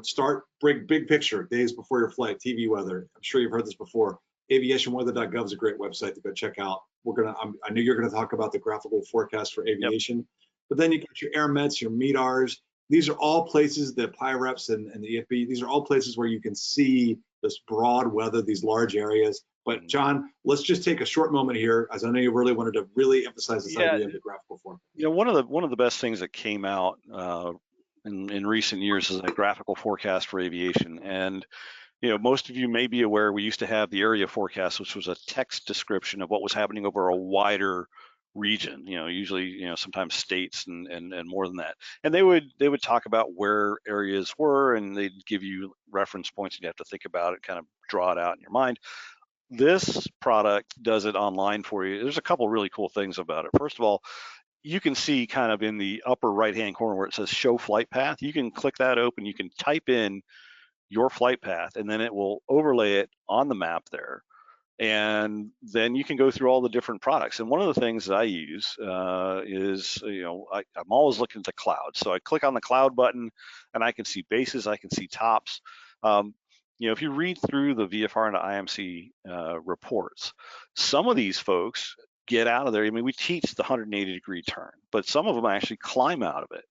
start big picture, days before your flight, TV weather. I'm sure you've heard this before. Aviationweather.gov is a great website to go check out. I know you're going to talk about the graphical forecast for aviation, but then you got your air mets, your MEDARs. These are all places, the PIREPs and the IFB, these are all places where you can see this broad weather, these large areas. But John, let's just take a short moment here, as I know you really wanted to really emphasize this idea of the graphical forecast. One of the best things that came out in recent years is a graphical forecast for aviation. And most of you may be aware we used to have the area forecast, which was a text description of what was happening over a wider region, usually, sometimes states and more than that. And they would talk about where areas were, and they'd give you reference points, and you have to think about it, kind of draw it out in your mind. This product does it online for you. There's a couple really cool things about it. First of all, you can see kind of in the upper right-hand corner where it says show flight path. You can click that open, you can type in your flight path, and then it will overlay it on the map there. And then you can go through all the different products. And one of the things that I use is, I'm always looking at the cloud. So I click on the cloud button and I can see bases, I can see tops. If you read through the VFR and the IMC reports, some of these folks get out of there. I mean, we teach the 180-degree turn, but some of them actually climb out of it.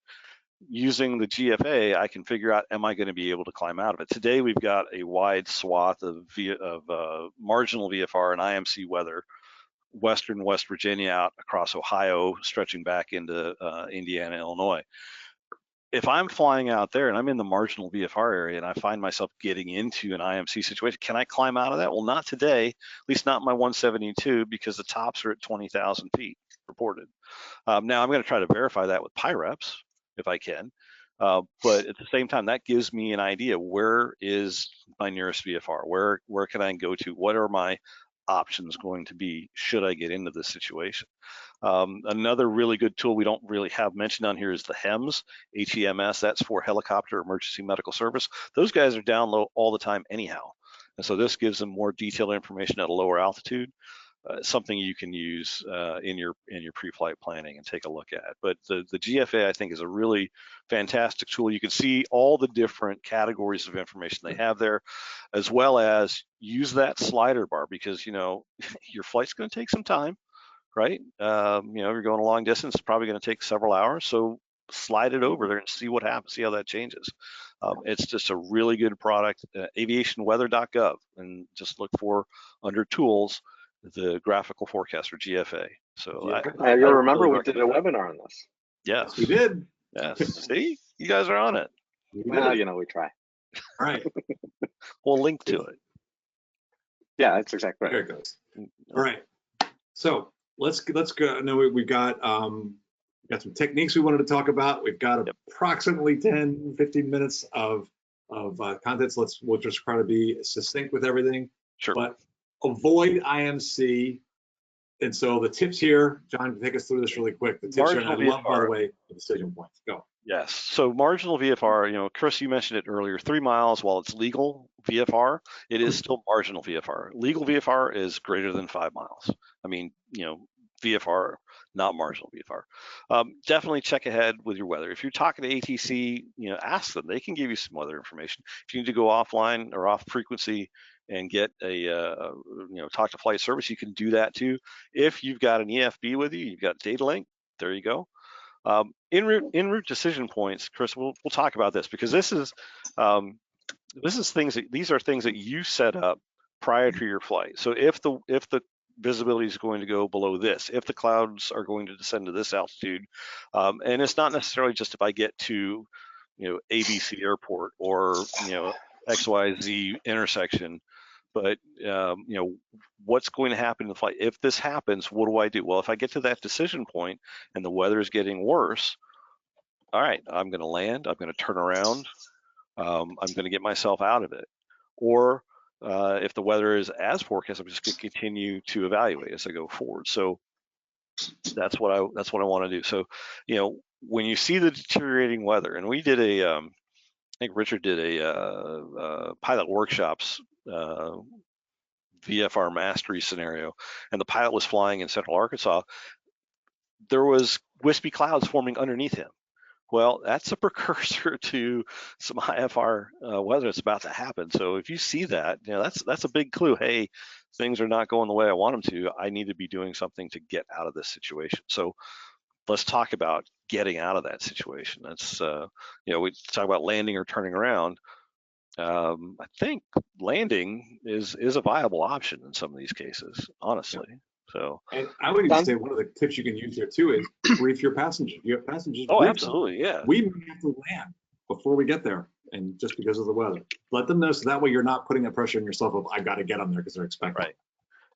Using the GFA, I can figure out, am I going to be able to climb out of it? Today, we've got a wide swath of marginal VFR and IMC weather, western West Virginia out across Ohio, stretching back into Indiana, Illinois. If I'm flying out there and I'm in the marginal VFR area and I find myself getting into an IMC situation, can I climb out of that? Well, not today, at least not my 172, because the tops are at 20,000 feet reported. Now, I'm going to try to verify that with PIREPs, if I can, but at the same time, that gives me an idea, where is my nearest VFR? Where can I go to? What are my options going to be should I get into this situation? Another really good tool we don't really have mentioned on here is the HEMS, HEMS, that's for Helicopter Emergency Medical Service. Those guys are down low all the time anyhow. And so this gives them more detailed information at a lower altitude. Something you can use in your pre-flight planning and take a look at. But the GFA, I think, is a really fantastic tool. You can see all the different categories of information they have there, as well as use that slider bar, because your flight's going to take some time, right? You're going a long distance, it's probably going to take several hours. So slide it over there and see what happens, see how that changes. It's just a really good product. Aviationweather.gov, and just look for under tools the graphical forecast, or GFA. So you'll remember we did a webinar on this. Yes, we did. Yes. See, you guys are on it. Well, we try. All right. We'll link to it. Yeah, that's exactly right. There it goes. All right. So let's go. I know we've got some techniques we wanted to talk about. We've got approximately 10, 15 minutes of content. So we'll just try to be succinct with everything. Sure. But avoid IMC. And so the tips here, John, take us through this really quick. The tips here, and I love, by the way, the decision points. Go. Yes. So marginal VFR, Chris, you mentioned it earlier, 3 miles, while it's legal, VFR, it is still marginal VFR. Legal VFR is greater than 5 miles. I mean, VFR, not marginal VFR. Definitely check ahead with your weather. If you're talking to ATC, ask them. They can give you some weather information. If you need to go offline or off frequency and get talk to flight service, you can do that too. If you've got an EFB with you, you've got data link, there you go. En route decision points, Chris, we'll talk about this, because these are things that you set up prior to your flight. So if the visibility is going to go below this, if the clouds are going to descend to this altitude, and it's not necessarily just if I get to ABC airport or XYZ intersection, but what's going to happen in the flight? If this happens, what do I do? Well, if I get to that decision point and the weather is getting worse, all right, I'm going to land, I'm going to turn around, I'm going to get myself out of it. Or if the weather is as forecast, I'm just going to continue to evaluate as I go forward. So that's what I want to do. So when you see the deteriorating weather, and we did I think Richard did a pilot workshops VFR mastery scenario, and the pilot was flying in Central Arkansas. There was wispy clouds forming underneath him. Well, that's a precursor to some IFR weather that's about to happen. So if you see that, that's a big clue. Hey, things are not going the way I want them to. I need to be doing something to get out of this situation. So let's talk about getting out of that situation. That's we talk about landing or turning around. I think landing is a viable option in some of these cases, honestly. Yeah. So, and I would even say one of the tips you can use here too is brief your passengers. You have passengers. Oh, absolutely, yeah. We may have to land before we get there, and just because of the weather, let them know, so that way you're not putting that pressure on yourself of I got to get them there because they're expecting. Right.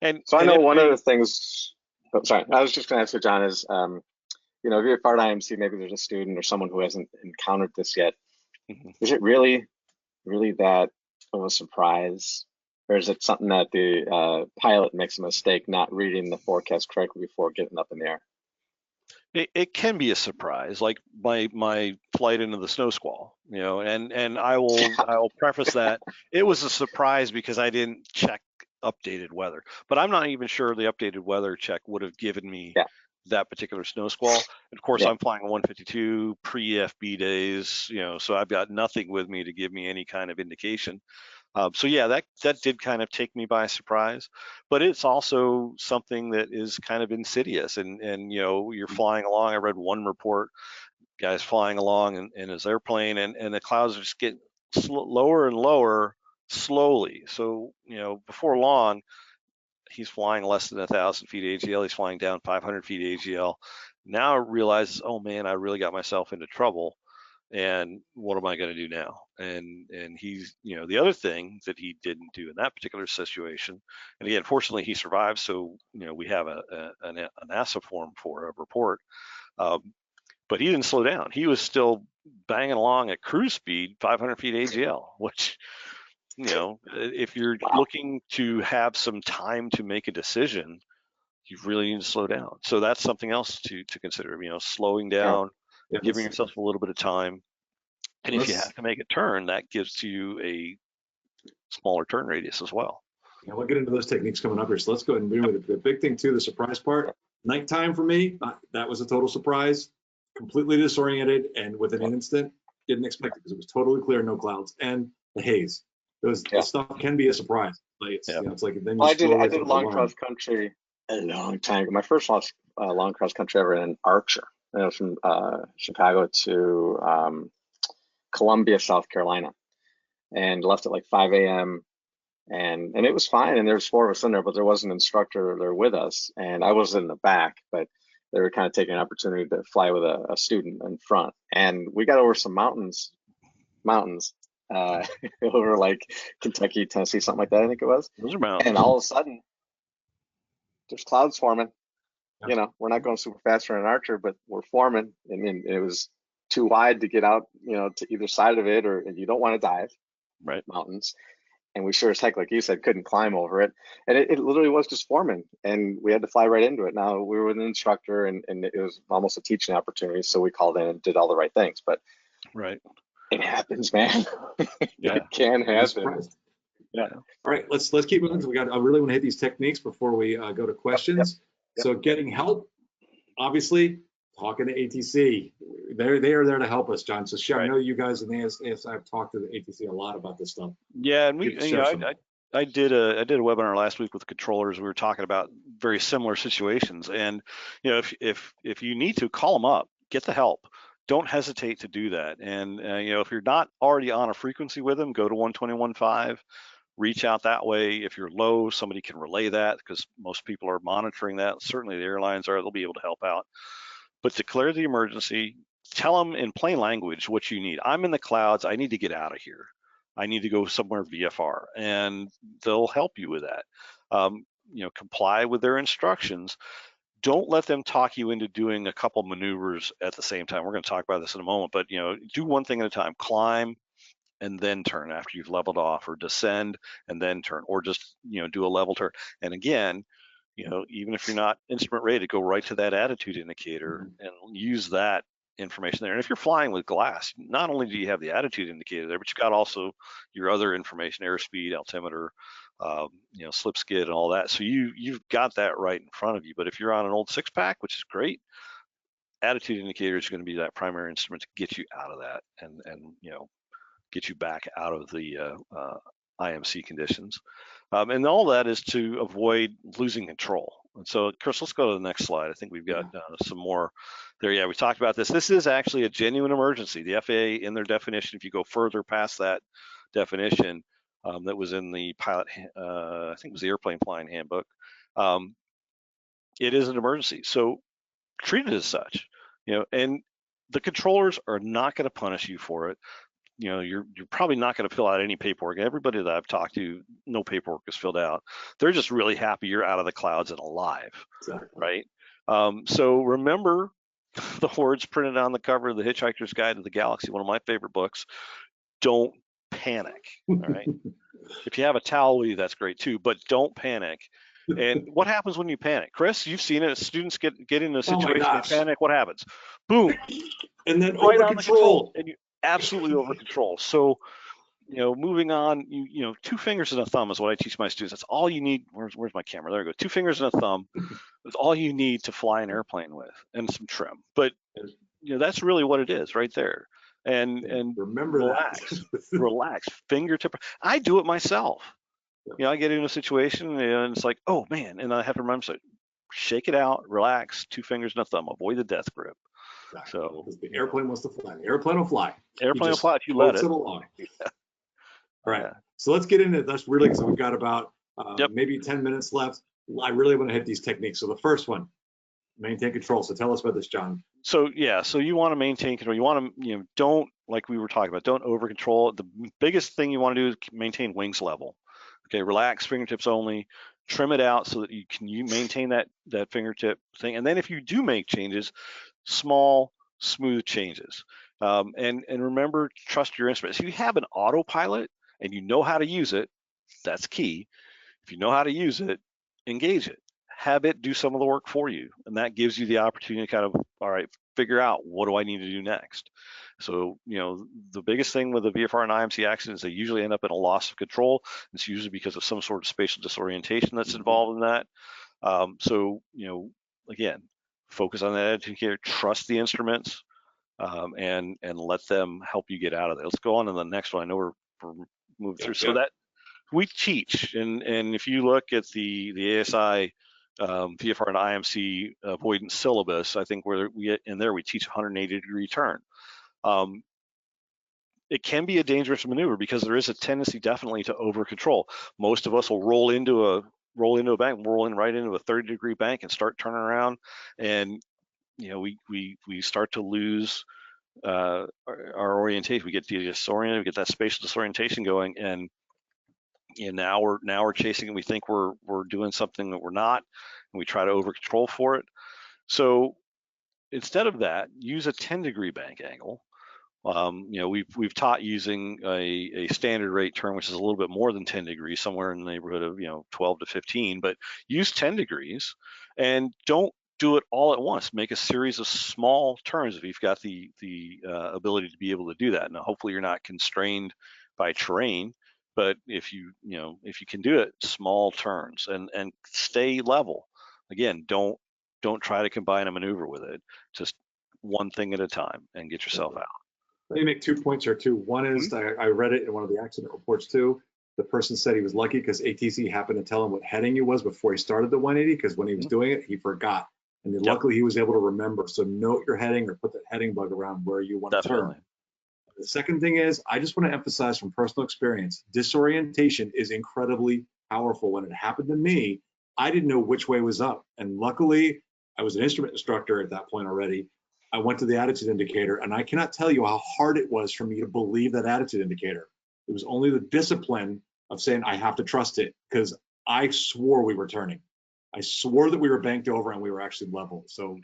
And so I know one of the things. Oh, sorry, I was just going to ask you, John, is if you're part of IMC, maybe there's a student or someone who hasn't encountered this yet. Mm-hmm. Is it really that of a surprise? Or is it something that the pilot makes a mistake not reading the forecast correctly before getting up in the air? It can be a surprise, like my flight into the snow squall, and I will preface that it was a surprise because I didn't check updated weather, but I'm not even sure the updated weather check would have given me that particular snow squall. And of course, I'm flying a 152 pre-FB days, so I've got nothing with me to give me any kind of indication. So yeah, that did kind of take me by surprise, but it's also something that is kind of insidious. And you're flying along. I read one report, guys flying along in his airplane, and the clouds are just getting lower and lower slowly. So before long, he's flying less than 1,000 feet AGL. He's flying down 500 feet AGL. Now realizes, oh man, I really got myself into trouble. And what am I going to do now? And he's, the other thing that he didn't do in that particular situation, and again, fortunately he survived, so we have an NASA form for a report, but he didn't slow down. He was still banging along at cruise speed, 500 feet AGL, which, if you're looking to have some time to make a decision, you really need to slow down. So that's something else to consider, slowing down. Giving yourself a little bit of time, and if you have to make a turn, that gives you a smaller turn radius as well. Yeah, we'll get into those techniques coming up here. So let's go ahead and do it. The big thing too, the surprise part. Nighttime for me, that was a total surprise. Completely disoriented, and within an instant, didn't expect it because it was totally clear, no clouds, and the haze. The stuff can be a surprise. Like it's like then you I did long cross country a long time ago. My first long cross country ever in Archer. From Chicago to Columbia, South Carolina, and left at like 5 a.m. and it was fine. And there was 4 of us in there, but there was an instructor there with us, and I was in the back, but they were kind of taking an opportunity to fly with a student in front. And we got over some mountains, over like Kentucky, Tennessee, something like that, I think it was. Those are mountains. And all of a sudden, there's clouds forming. We're not going super fast for an Archer, but we're forming, and it was too wide to get out, to either side of it, or you don't want to dive, right? Mountains, and we sure as heck, like you said, couldn't climb over it, and it literally was just forming, and we had to fly right into it. Now we were with an instructor, and it was almost a teaching opportunity, so we called in and did all the right things, but right, it happens, man. It can happen. Yeah. All right, let's keep moving. I really want to hit these techniques before we go to questions. Yep. So getting help, obviously, talking to ATC. They are there to help us, John. So I know you guys in the AS, I've talked to the ATC a lot about this stuff. Yeah, and I did a webinar last week with the controllers. We were talking about very similar situations, and if you need to, call them up, get the help. Don't hesitate to do that. And if you're not already on a frequency with them, go to 121.5. Reach out that way. If you're low, somebody can relay that, because most people are monitoring that. Certainly the airlines are. They'll be able to help out. But declare the emergency. Tell them in plain language what you need. I'm in the clouds. I need to get out of here. I need to go somewhere VFR, and they'll help you with that. Comply with their instructions. Don't let them talk you into doing a couple maneuvers at the same time. We're going to talk about this in a moment, but do one thing at a time. Climb and then turn after you've leveled off, or descend and then turn, or just do a level turn. And again, even if you're not instrument rated, go right to that attitude indicator and use that information there. And if you're flying with glass, not only do you have the attitude indicator there, but you've got also your other information, airspeed, altimeter, slip skid and all that. So you've got that right in front of you. But if you're on an old 6-pack, which is great, attitude indicator is going to be that primary instrument to get you out of that and get you back out of the IMC conditions. And all that is to avoid losing control. And so, Chris, let's go to the next slide. I think we've got some more there. Yeah, we talked about this. This is actually a genuine emergency. The FAA, in their definition, if you go further past that definition that was in the pilot, I think it was the airplane flying handbook, it is an emergency. So treat it as such, and the controllers are not going to punish you for it. You're probably not going to fill out any paperwork. Everybody that I've talked to, no paperwork is filled out. They're just really happy you're out of the clouds and alive, right? So remember the words printed on the cover of The Hitchhiker's Guide to the Galaxy, one of my favorite books. Don't panic, all right? If you have a towel with you, that's great too, but don't panic. And what happens when you panic? Chris, you've seen it. Students get in a situation, they panic. What happens? Boom. And then right over control. And you absolutely over control. So, moving on, 2 fingers and a thumb is what I teach my students. That's all you need. Where's my camera? There we go. 2 fingers and a thumb. That's all you need to fly an airplane with, and some trim. But that's really what it is right there. And remember, relax, fingertip. I do it myself. I get in a situation and it's like, oh man, and I have to remember, so shake it out, relax, 2 fingers and a thumb, avoid the death grip. Exactly. So the airplane wants to fly. The airplane will fly. Airplane will fly if you let it. Along. Yeah. All right. So let's get into this really, because we've got about maybe 10 minutes left. I really want to hit these techniques. So the first one, maintain control. So tell us about this, John. So you want to maintain control. You want to, don't, like we were talking about, don't over control. The biggest thing you want to do is maintain wings level. Okay, relax, fingertips only. Trim it out so that you maintain that fingertip thing. And then if you do make changes, small, smooth changes. And remember, trust your instruments. If you have an autopilot and you know how to use it, that's key. If you know how to use it, engage it. Have it do some of the work for you. And that gives you the opportunity to kind of, all right, figure out what do I need to do next. So, the biggest thing with the VFR and IMC accidents, they usually end up in a loss of control. It's usually because of some sort of spatial disorientation that's involved in that. So, again, focus on that indicator, trust the instruments, and let them help you get out of there. Let's go on to the next one. I know we're moving through. So that we teach, and if you look at the ASI VFR and IMC avoidance syllabus, I think we teach 180-degree turn. It can be a dangerous maneuver because there is a tendency definitely to over control. Most of us will roll into a bank, roll in right into a 30-degree bank and start turning around, and we start to lose our orientation. We get disoriented, we get that spatial disorientation going, and now we're chasing and we think we're doing something that we're not, and we try to over control for it. So instead of that, use a 10-degree bank angle. We've taught using a standard rate turn, which is a little bit more than 10 degrees, somewhere in the neighborhood of 12 to 15, but use 10 degrees and don't do it all at once. Make a series of small turns if you've got the ability to be able to do that. Now, hopefully you're not constrained by terrain, But if you can do it, small turns and stay level. Again, don't try to combine a maneuver with it. Just one thing at a time and get yourself out. Let me make 2 points here too. One is I read it in one of the accident reports too. The person said he was lucky because ATC happened to tell him what heading it was before he started the 180, because when he was doing it, he forgot. And then luckily he was able to remember. So note your heading or put that heading bug around where you want to turn. The second thing is, I just want to emphasize from personal experience, disorientation is incredibly powerful. When it happened to me, I didn't know which way was up. And luckily, I was an instrument instructor at that point already. I went to the attitude indicator, and I cannot tell you how hard it was for me to believe that attitude indicator. It was only the discipline of saying, I have to trust it, because I swore we were turning. I swore that we were banked over and we were actually level. So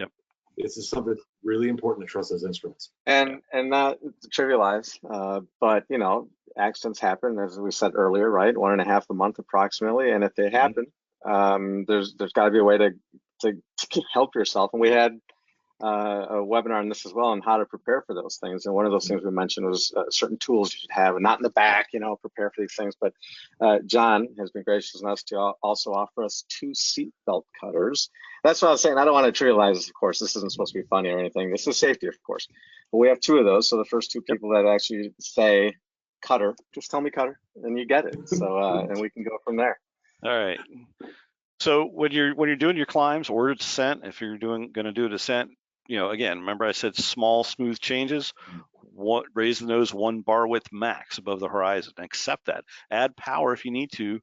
this is something that's really important to trust those instruments. And not to trivialize, but you know, accidents happen, as we said earlier, right? 1.5 a month approximately. And if they happen, there's got to be a way to help yourself. And we had a webinar on this as well, on how to prepare for those things. And one of those things we mentioned was certain tools you should have, and not in the back, you know, prepare for these things. But John has been gracious enough to also offer us 2 seatbelt cutters. That's what I was saying. I don't want to trivialize this, of course. This isn't supposed to be funny or anything. This is safety, of course. But we have 2 of those. So the first 2 people that actually say cutter, just tell me cutter, and you get it. So and we can go from there. All right. So when you're doing your climbs or descent, if you're going to do a descent, you know, again, remember I said small, smooth changes. Raise the nose 1 bar width max above the horizon. Accept that. Add power if you need to,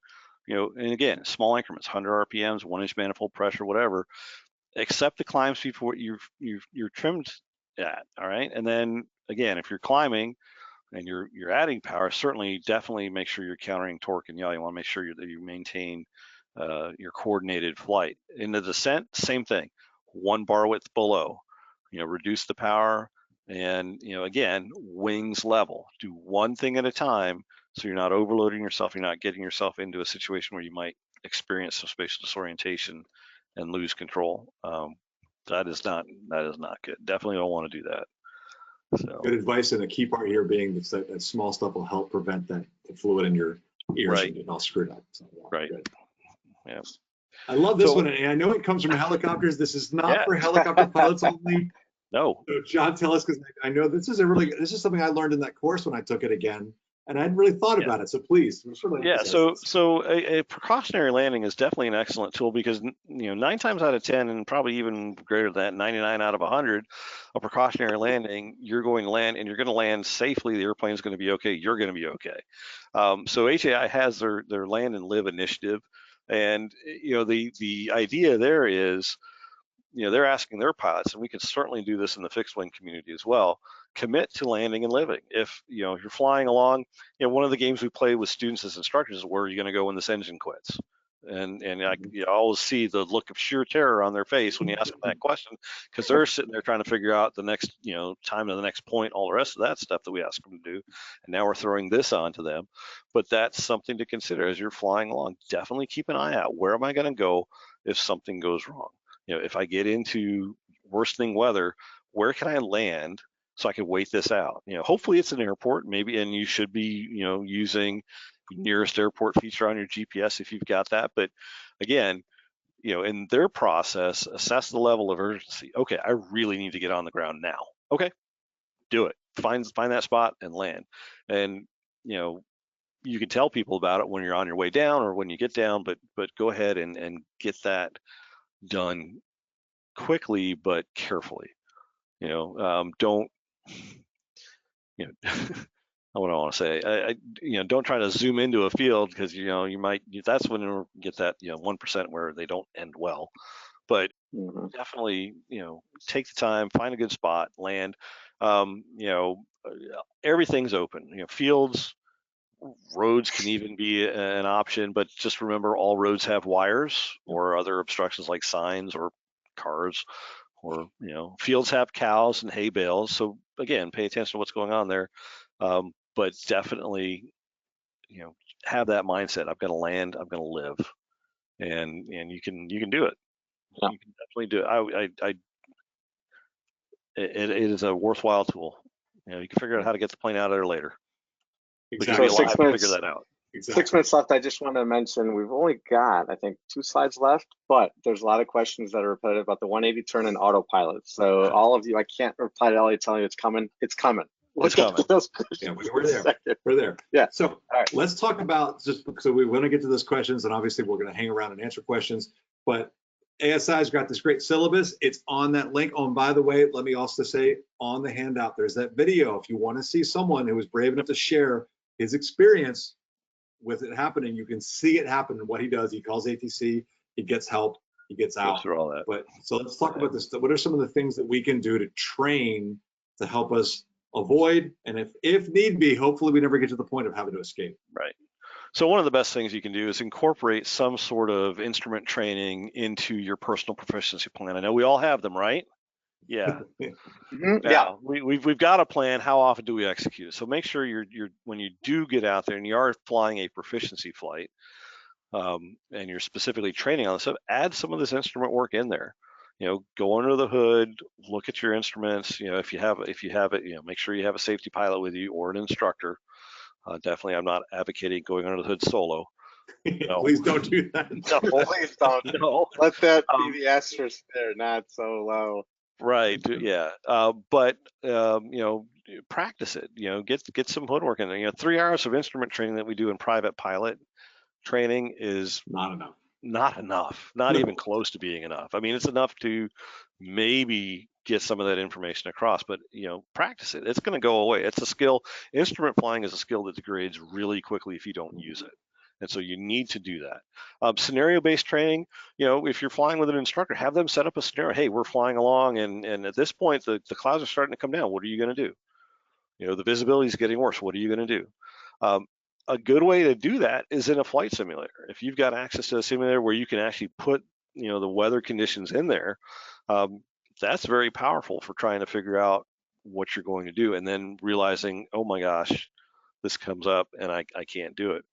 you know, and again, small increments, 100 RPMs, 1-inch manifold pressure, whatever. Accept the climb speed for what you're trimmed at. All right, and then again, if you're climbing and you're adding power, definitely make sure you're countering torque and yaw. You want to make sure that you maintain your coordinated flight. In the descent, same thing, 1 bar width below. You know, reduce the power, and you know, again, wings level. Do one thing at a time, so you're not overloading yourself. You're not getting yourself into a situation where you might experience some spatial disorientation and lose control. That is not good. Definitely don't want to do that. So good advice, and a key part here being that small stuff will help prevent that fluid in your ears from getting all screwed up. So, right. Good. Yeah. I love this one, and I know it comes from helicopters. This is not for helicopter pilots only. No. So John, tell us, because I know this is something I learned in that course when I took it again, and I hadn't really thought about it. So please, so a precautionary landing is definitely an excellent tool, because you know, 9 times out of 10, and probably even greater than that, 99 out of 100, a precautionary landing, you're going to land, and you're going to land safely. The airplane is going to be okay. You're going to be okay. So HAI has their land and live initiative. And you know, the idea there is, you know, they're asking their pilots, and we can certainly do this in the fixed wing community as well, commit to landing and living. If you know, if you're flying along, you know, one of the games we play with students as instructors is, where are you going to go when this engine quits? And you always see the look of sheer terror on their face when you ask them that question, because they're sitting there trying to figure out the next, you know, time to the next point, all the rest of that stuff that we ask them to do. And now we're throwing this onto them. But that's something to consider as you're flying along. Definitely keep an eye out. Where am I going to go if something goes wrong? You know, if I get into worsening weather, where can I land so I can wait this out? You know, hopefully it's an airport, maybe, and you should be, you know, using nearest airport feature on your GPS if you've got that. But again, you know, in their process, assess the level of urgency. Okay, I really need to get on the ground now. Okay, do it. Find that spot and land. And you know, you can tell people about it when you're on your way down or when you get down, but go ahead and get that done quickly but carefully. You know, don't, you know, what I want to say, you know, don't try to zoom into a field, because you know, you might, that's when you get that, you know, 1% where they don't end well. But definitely, you know, take the time, find a good spot, land. You know, everything's open. You know, fields, roads can even be an option, but just remember, all roads have wires or other obstructions like signs or cars, or you know, fields have cows and hay bales. So again, pay attention to what's going on there. But definitely, you know, have that mindset. I've got to land. I'm going to live, and you can do it. Yeah. You can definitely do it. It is a worthwhile tool. You know, you can figure out how to get the plane out of there later. Exactly. So 6 minutes. Figure that out. Exactly. 6 minutes left. I just want to mention we've only got, I think, 2 slides left, but there's a lot of questions that are repetitive about the 180 turn and autopilot. So all of you, I can't reply to all you telling you it's coming. It's coming. Let's get to those questions. Yeah, we're there. We're there. Yeah. So all right, let's talk about, just so we want to get to those questions, and obviously we're going to hang around and answer questions, but ASI's got this great syllabus. It's on that link. Oh, and by the way, let me also say on the handout, there's that video. If you want to see someone who was brave enough to share his experience with it happening, you can see it happen. What he does, he calls ATC, he gets help, he gets out. Through all that. But so let's talk about this. What are some of the things that we can do to train to help us avoid, and if need be, hopefully we never get to the point of having to escape. Right. So one of the best things you can do is incorporate some sort of instrument training into your personal proficiency plan. I know we all have them, right? Yeah. Yeah. We've got a plan. How often do we execute? So make sure you're when you do get out there and you are flying a proficiency flight, and you're specifically training on this stuff, add some of this instrument work in there. Go under the hood, look at your instruments. If you have it, make sure you have a safety pilot with you or an instructor. Definitely, I'm not advocating going under the hood solo. No. Please don't do that. No, please don't. No. Let that be the asterisk there, not so low. Right. Yeah. But practice it. Get some hoodwork in there. 3 hours of instrument training that we do in private pilot training is not enough. Not enough. Not even close to being enough. I mean, it's enough to maybe get some of that information across, but practice it. It's going to go away. It's a skill. Instrument flying is a skill that degrades really quickly if you don't use it. And so you need to do that. Scenario-based training, if you're flying with an instructor, have them set up a scenario. Hey, we're flying along, and at this point, the clouds are starting to come down. What are you going to do? The visibility is getting worse. What are you going to do? A good way to do that is in a flight simulator. If you've got access to a simulator where you can actually put, the weather conditions in there, that's very powerful for trying to figure out what you're going to do, and then realizing, oh my gosh, this comes up and I can't do it.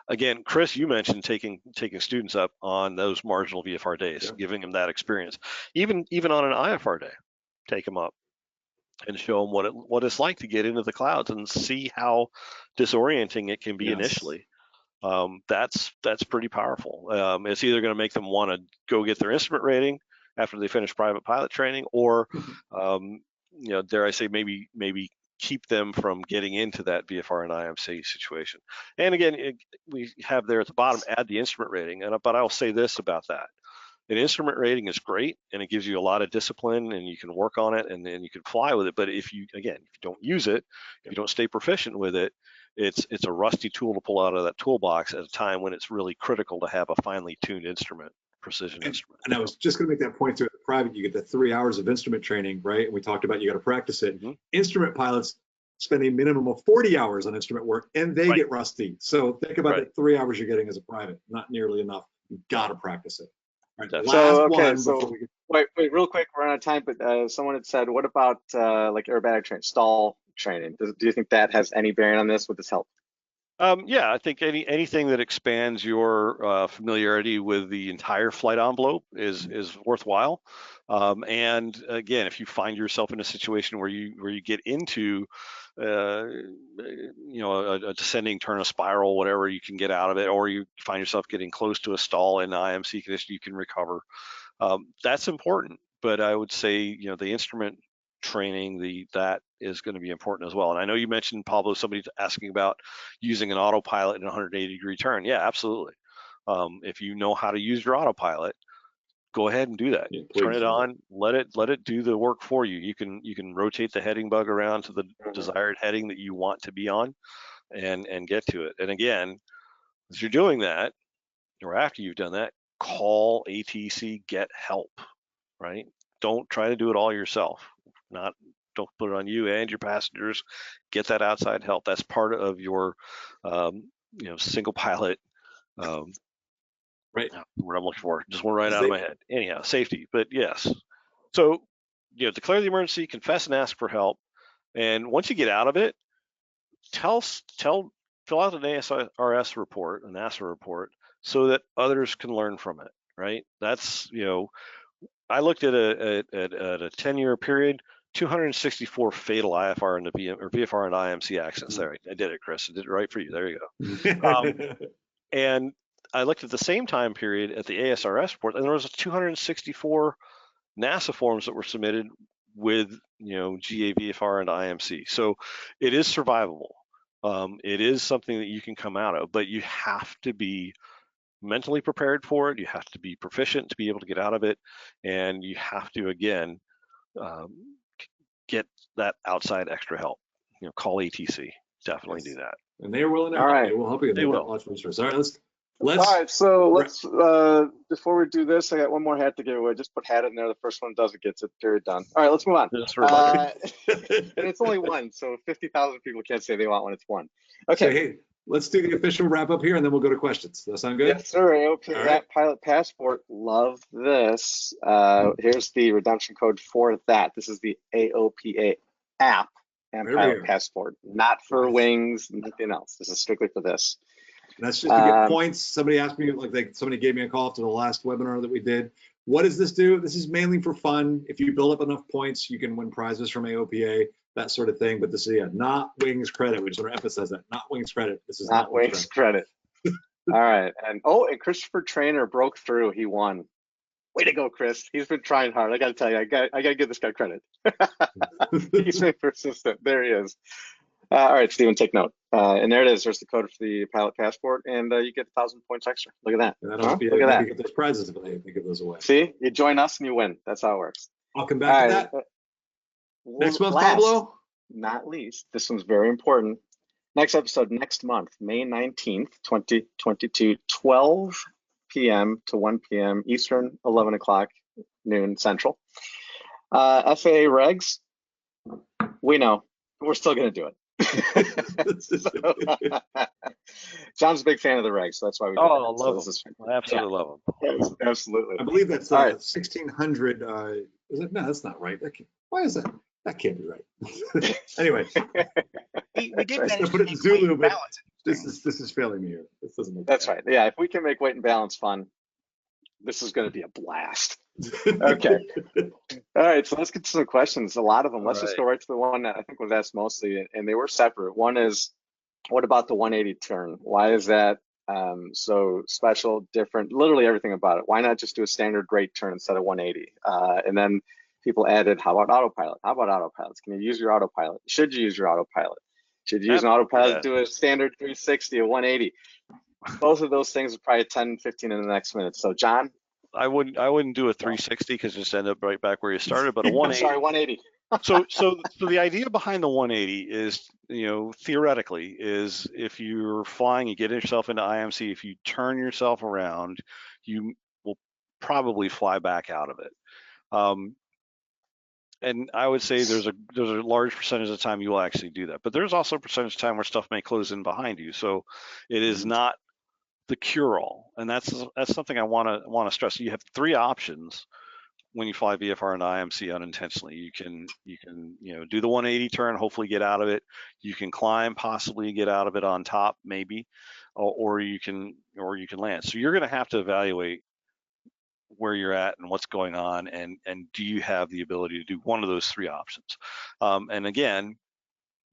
Again, Chris, you mentioned taking students up on those marginal VFR days, giving them that experience. Even on an IFR day, take them up and show them what it's like to get into the clouds and see how disorienting it can be initially. That's pretty powerful. It's either going to make them want to go get their instrument rating after they finish private pilot training, or dare I say, maybe keep them from getting into that VFR and IMC situation. And again, we have there at the bottom, add the instrument rating. But I'll say this about that. An instrument rating is great, and it gives you a lot of discipline, and you can work on it, and then you can fly with it. But if you don't use it, if you don't stay proficient with it, it's a rusty tool to pull out of that toolbox at a time when it's really critical to have a finely tuned instrument, precision instrument. And I was just going to make that point too. At the private, you get the 3 hours of instrument training, right? And we talked about you got to practice it. Instrument pilots spend a minimum of 40 hours on instrument work, and they get rusty. So think about the 3 hours you're getting as a private. Not nearly enough. You got to practice it. Right, wait, real quick, we're out of time, but someone had said, what about like aerobatic training, stall training? Do you think that has any bearing on this? Would this help? Yeah, I think anything that expands your familiarity with the entire flight envelope is worthwhile. And again, if you find yourself in a situation where you get into a descending turn, a spiral, whatever, you can get out of it, or you find yourself getting close to a stall in IMC condition, you can recover. That's important. But I would say, the instrument training, that is going to be important as well. And I know you mentioned, Pablo, somebody's asking about using an autopilot in a 180-degree turn. Yeah, absolutely. If you know how to use your autopilot, go ahead and do that. Yeah, turn it on, let it do the work for you. You can rotate the heading bug around to the desired heading that you want to be on, and get to it. And again, as you're doing that, or after you've done that, call ATC, get help, right? Don't try to do it all yourself. Don't put it on you and your passengers. Get that outside help. That's part of your single pilot right, what I'm looking for, just went right out of my head. Anyhow, safety, but yes. So, declare the emergency, confess and ask for help. And once you get out of it, fill out an ASRS report, an NASA report, so that others can learn from it, right? That's, I looked at a 10-year period. 264 fatal IFR and VFR and IMC accidents. There, I did it, Chris. I did it right for you. There you go. And I looked at the same time period at the ASRS report, and there was 264 NASA forms that were submitted with, GA, VFR, and IMC. So it is survivable. It is something that you can come out of, but you have to be mentally prepared for it. You have to be proficient to be able to get out of it, and you have to, again, get that outside extra help. Call ATC. Definitely do that. And they are willing to All help right. you. We'll help you. They will. All right, All right, so let's before we do this, I got one more hat to give away. Just put hat in there. The first one does it, gets it. Period. Done. All right, let's move on. And it's only one, so 50,000 people can't say they want one. It's one. Okay. So, hey, let's do the official wrap up here, and then we'll go to questions. Does that sound good? Yes, sir. AOPA right. Pilot Passport. Love this. Here's the redemption code for that. This is the AOPA app and Pilot Passport, not for wings, nothing else. This is strictly for this. And that's just to get points. Somebody asked me, somebody gave me a call after the last webinar that we did. What does this do? This is mainly for fun. If you build up enough points, you can win prizes from AOPA, that sort of thing. But this is, not wings credit. We just want to emphasize that. Not wings credit. This is not wings credit. All right. And Christopher Trainer broke through. He won. Way to go, Chris. He's been trying hard. I got to tell you, I got to give this guy credit. He's been persistent. There he is. All right, Stephen, take note. And there it is. There's the code for the Pilot Passport, and you get 1,000 points extra. Look at that. Look at that. You get those prizes if they give those away. See, you join us and you win. That's how it works. I'll come back to that. Next month, Pablo. Not least, this one's very important. Next episode next month, May 19th, 2022, 12 p.m. to 1 p.m. Eastern, 11 o'clock noon Central. FAA regs, we know. We're still going to do it. John's a big fan of the regs, so that's why we do I love them. I absolutely love them. Absolutely. I believe that's 1,600. Is it? No, that's not right. Why is that? That can't be right. Anyway, we did manage to put it in Zulu, but this is failing me here. This doesn't make sense. That's right. Yeah, if we can make weight and balance fun, this is going to be a blast. Okay. All right, so let's get to some questions. A lot of them. Let's just go right to the one that I think was asked mostly, and they were separate. One is, what about the 180 turn? Why is that so special, different? Literally everything about it. Why not just do a standard rate turn instead of 180? And then people added, how about autopilot? How about autopilots? Can you use your autopilot? Should you use your autopilot? Should you use an autopilot to do a standard 360, a 180? Both of those things are probably 10, 15 in the next minute. So, John? I wouldn't do a 360 because just end up right back where you started, but a 180. Sorry, 180. So the idea behind the 180 is, theoretically, is if you're flying, you get yourself into IMC, if you turn yourself around, you will probably fly back out of it. And I would say there's a large percentage of the time you will actually do that, but there's also a percentage of time where stuff may close in behind you. So it is not the cure-all, and that's something I want to stress. You have three options when you fly VFR and IMC unintentionally. You can do the 180 turn, hopefully get out of it. You can climb, possibly get out of it on top, maybe, or you can land. So you're going to have to evaluate where you're at and what's going on, and do you have the ability to do one of those three options? And again,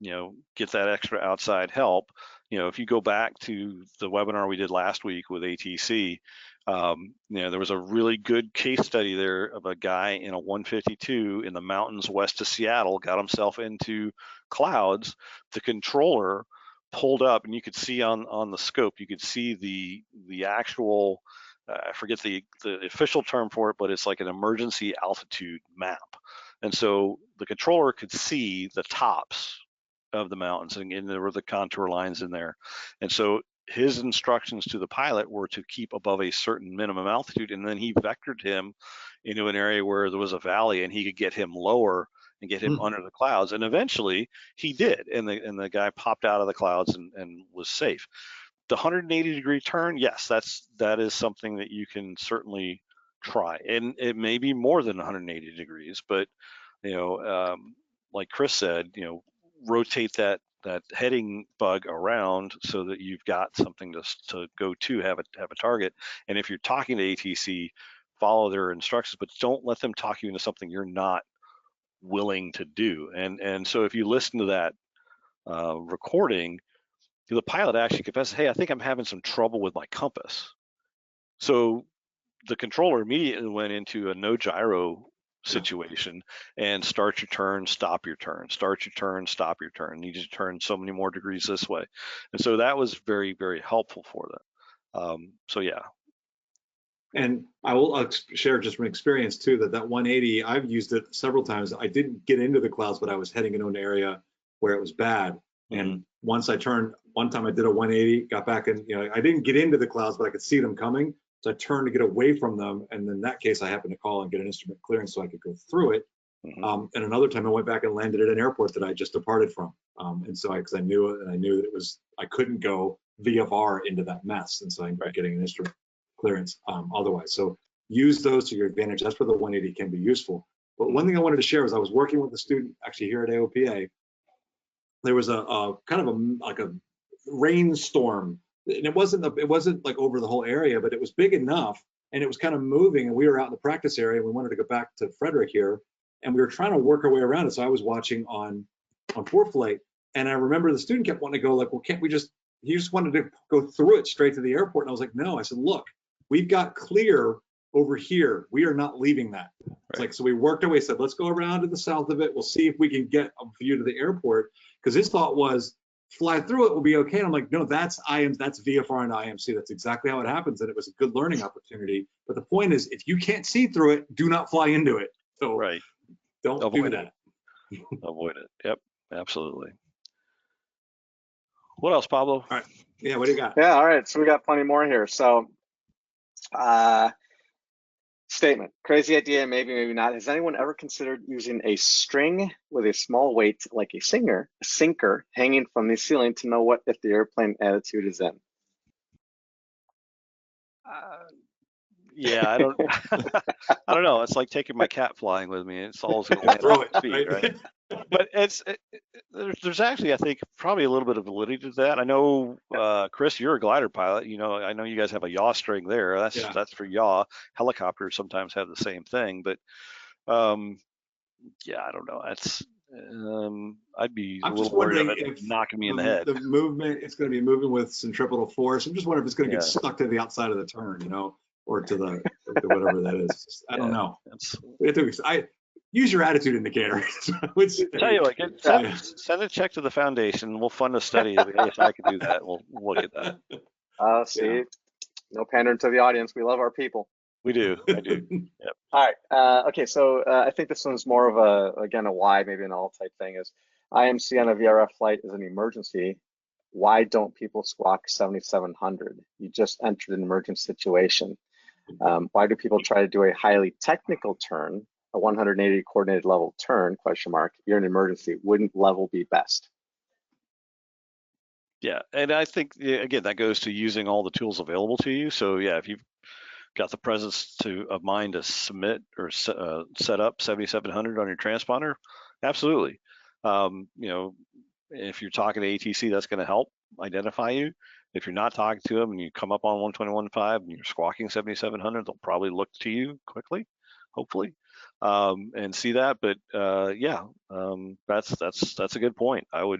get that extra outside help. If you go back to the webinar we did last week with ATC, there was a really good case study there of a guy in a 152 in the mountains west of Seattle, got himself into clouds. The controller pulled up, and you could see on the scope, you could see the actual, I forget the official term for it, but it's like an emergency altitude map. And so the controller could see the tops of the mountains, and there were the contour lines in there. And so his instructions to the pilot were to keep above a certain minimum altitude, and then he vectored him into an area where there was a valley, and he could get him lower and get him under the clouds. And eventually he did, and the guy popped out of the clouds and was safe. The 180-degree turn, yes, that is something that you can certainly try, and it may be more than 180 degrees, but like Chris said, rotate that heading bug around so that you've got something to go to, have a target. And if you're talking to ATC, follow their instructions, but don't let them talk you into something you're not willing to do. And so if you listen to that recording, the pilot actually confesses, hey, I think I'm having some trouble with my compass. So the controller immediately went into a no gyro situation and start your turn, stop your turn, start your turn, stop your turn. You just turn so many more degrees this way. And so that was very, very helpful for them. So yeah. And I'll share just from experience too, that 180, I've used it several times. I didn't get into the clouds, but I was heading into an area where it was bad. And once I turned, one time I did a 180, got back and, I didn't get into the clouds, but I could see them coming. So I turned to get away from them. And in that case, I happened to call and get an instrument clearance so I could go through it. And another time I went back and landed at an airport that I just departed from. And so because I knew it, and I knew that I couldn't go VFR into that mess. And so I ended up getting an instrument clearance otherwise. So use those to your advantage. That's where the 180 can be useful. But one thing I wanted to share is I was working with a student actually here at AOPA. There was a kind of like a rainstorm, and it wasn't like over the whole area, but it was big enough, and it was kind of moving. And we were out in the practice area, and we wanted to go back to Frederick here, and we were trying to work our way around it. So I was watching on ForeFlight, and I remember the student kept wanting to go like, well, can't we just? He just wanted to go through it straight to the airport, and I was like, no. I said, look, we've got clear over here. We are not leaving that. It's like, so we worked our way, said, let's go around to the south of it. We'll see if we can get a view to the airport. Because his thought was, fly through it will be okay. And I'm like, no, that's VFR and IMC. That's exactly how it happens. And it was a good learning opportunity. But the point is, if you can't see through it, do not fly into it. So don't avoid that. Avoid it. Yep, absolutely. What else, Pablo? All right. Yeah, what do you got? Yeah, all right. So we got plenty more here. So statement, crazy idea, maybe, maybe not. Has anyone ever considered using a string with a small weight like a sinker hanging from the ceiling to know what if the airplane attitude is in? Yeah, I don't I don't know. It's like taking my cat flying with me. It's always going to land throw on its feet, right? But there's actually, I think, probably a little bit of validity to that. I know, Chris, you're a glider pilot. I know you guys have a yaw string there. That's for yaw. Helicopters sometimes have the same thing, but yeah, I don't know. That's I'd be a little worried about it knocking me in the head. The movement, it's going to be moving with centripetal force. I'm just wondering if it's going to get stuck to the outside of the turn, or to the whatever that is. I don't know. Use your attitude indicator. Tell you what, send a check to the foundation. We'll fund a study. If I can do that, we'll look at that. See, no pandering to the audience. We love our people. We do. I do. Yep. All right. Okay. So I think this one's more of a why, maybe an all type thing is IMC on a VRF flight is an emergency. Why don't people squawk 7700? You just entered an emergency situation. Why do people try to do a highly technical turn, a 180 coordinated level turn, ? You're in an emergency. Wouldn't level be best? Yeah, and I think, again, that goes to using all the tools available to you. So yeah, if you've got the presence of mind to submit or set up 7700 on your transponder, absolutely. If you're talking to ATC, that's going to help identify you. If you're not talking to them and you come up on 121.5 and you're squawking 7700, they'll probably look to you quickly, hopefully, and see that. But that's a good point. I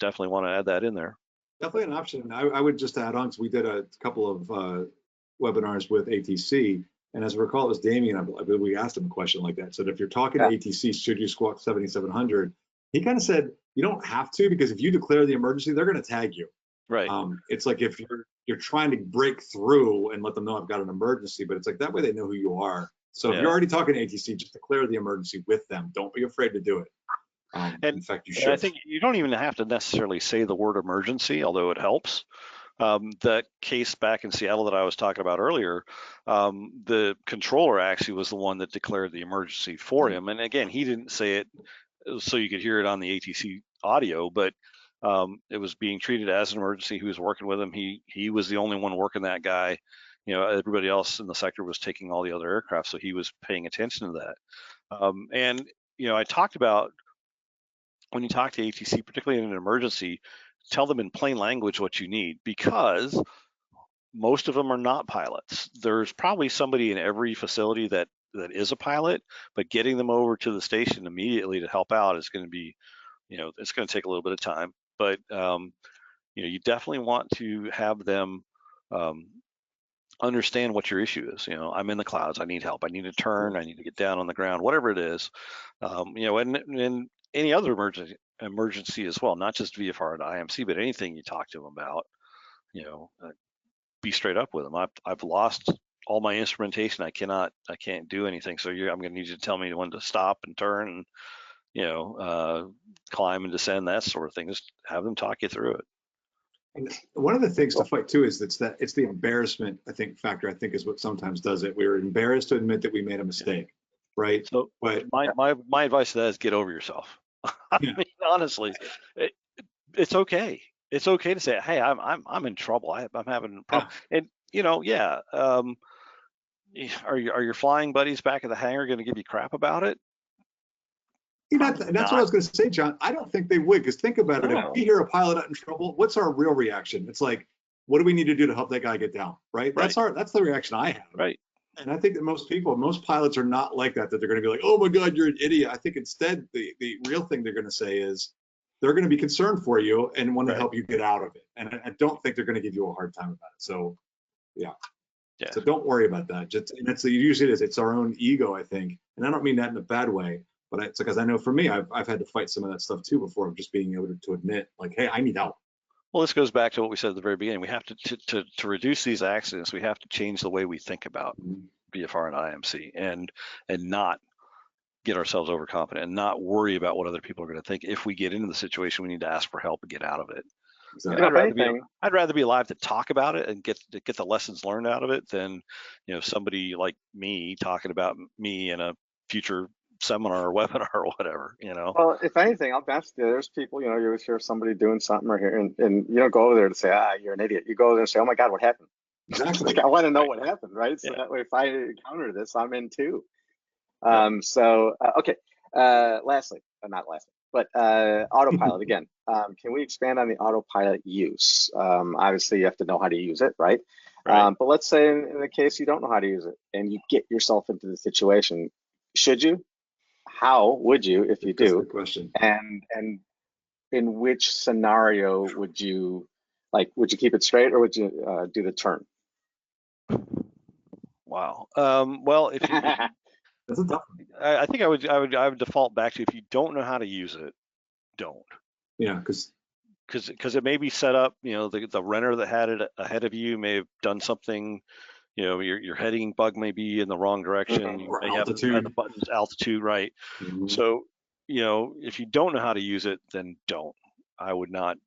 definitely want to add that in there. Definitely an option. I would just add on, because we did a couple of webinars with ATC, and as I recall, it was Damien, I believe we asked him a question like that. So if you're talking to ATC, should you squawk 7700? He kind of said, you don't have to, because if you declare the emergency, they're going to tag you. Right. It's like if you're trying to break through and let them know I've got an emergency, but it's like that way they know who you are. So if you're already talking to ATC, just declare the emergency with them. Don't be afraid to do it. In fact, you should. I think you don't even have to necessarily say the word emergency, although it helps. That case back in Seattle that I was talking about earlier, the controller actually was the one that declared the emergency for him. And again, he didn't say it so you could hear it on the ATC audio, but it was being treated as an emergency. He was working with him. He was the only one working that guy. Everybody else in the sector was taking all the other aircraft, so he was paying attention to that. I talked about, when you talk to ATC, particularly in an emergency, tell them in plain language what you need, because most of them are not pilots. There's probably somebody in every facility that that is a pilot, but getting them over to the station immediately to help out is going to be, it's going to take a little bit of time. But you definitely want to have them understand what your issue is. I'm in the clouds, I need help, I need to turn, I need to get down on the ground, whatever it is. And any other emergency as well, not just VFR and IMC, but anything you talk to them about, be straight up with them. I've lost all my instrumentation. I can't do anything. So I'm going to need you to tell me when to stop and turn and, climb and descend, that sort of thing. Just have them talk you through it. And one of the things to fight too is it's the embarrassment, I think, factor, I think, is what sometimes does it. We're embarrassed to admit that we made a mistake, right? So but my advice to that is get over yourself. I mean, honestly, it's okay. It's okay to say, hey, I'm in trouble. I'm having a problem. And are your flying buddies back at the hangar going to give you crap about it? That's what I was going to say, John. I don't think they would, because think about it. If we hear a pilot out in trouble, what's our real reaction? It's like, what do we need to do to help that guy get down? Right? That's the reaction I have. Right. And I think that most pilots are not like that. That they're going to be like, oh my God, you're an idiot. I think instead the real thing they're going to say is they're going to be concerned for you and want to help you get out of it. And I don't think they're going to give you a hard time about it. So yeah. So don't worry about that. Usually it's our own ego, I think. And I don't mean that in a bad way. But it's because I know for me, I've had to fight some of that stuff too before, just being able to admit, like, hey, I need help. Well, this goes back to what we said at the very beginning. We have to reduce these accidents. We have to change the way we think about VFR and IMC, and not get ourselves overconfident, and not worry about what other people are going to think. If we get into the situation, we need to ask for help and get out of it. Exactly. I'd rather be alive to talk about it and get the lessons learned out of it than somebody like me talking about me in a future seminar or webinar or whatever. Well, if anything, I'll bet there's people, you always hear somebody doing something or here, and you don't go over there to say, you're an idiot. You go over there and say, oh my God, what happened? Exactly. Like, I want to know what happened, right? So that way, if I encounter this, I'm in too. Okay. Lastly, not lastly, but autopilot again. Can we expand on the autopilot use? Obviously, you have to know how to use it, right? But let's say in the case you don't know how to use it and you get yourself into the situation, should you? How would you if you do? Good question. And in which scenario would you keep it straight, or would you do the turn? Wow. Well, if you, that's a tough one. I think I would default back to, if you don't know how to use it, don't. Yeah, because it may be set up. The runner that had it ahead of you may have done something. Your heading bug may be in the wrong direction. You may have the buttons, altitude, right? So, if you don't know how to use it, then don't. I would not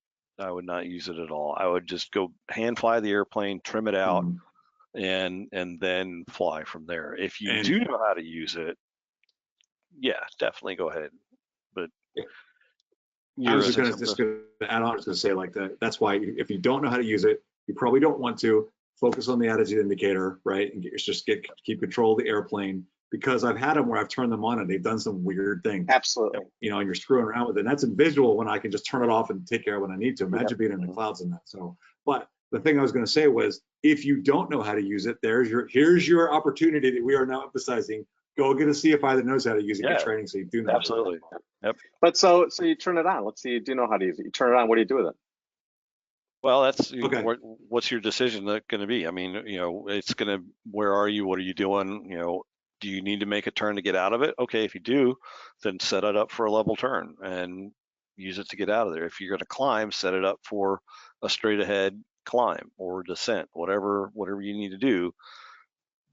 use it at all. I would just go hand fly the airplane, trim it out, and then fly from there. If you do know how to use it, yeah, definitely go ahead. But I was just going to add on. I was going to say, like, that's why if you don't know how to use it, you probably don't want to focus on the attitude indicator, right? And keep control of the airplane, because I've had them where I've turned them on and they've done some weird thing. Absolutely. And you're screwing around with it. And that's in visual when I can just turn it off and take care of what I need to. Imagine being in the clouds and that. So, but the thing I was going to say was, if you don't know how to use it, here's your opportunity that we are now emphasizing. Go get a CFI that knows how to use it, get training, so you do know. Absolutely. Yep. But so you turn it on. Let's say you do know how to use it. You turn it on. What do you do with it? Well, that's okay. What's your decision going to be? I mean, it's going to, where are you? What are you doing? Do you need to make a turn to get out of it? Okay, if you do, then set it up for a level turn and use it to get out of there. If you're going to climb, set it up for a straight ahead climb or descent, whatever you need to do.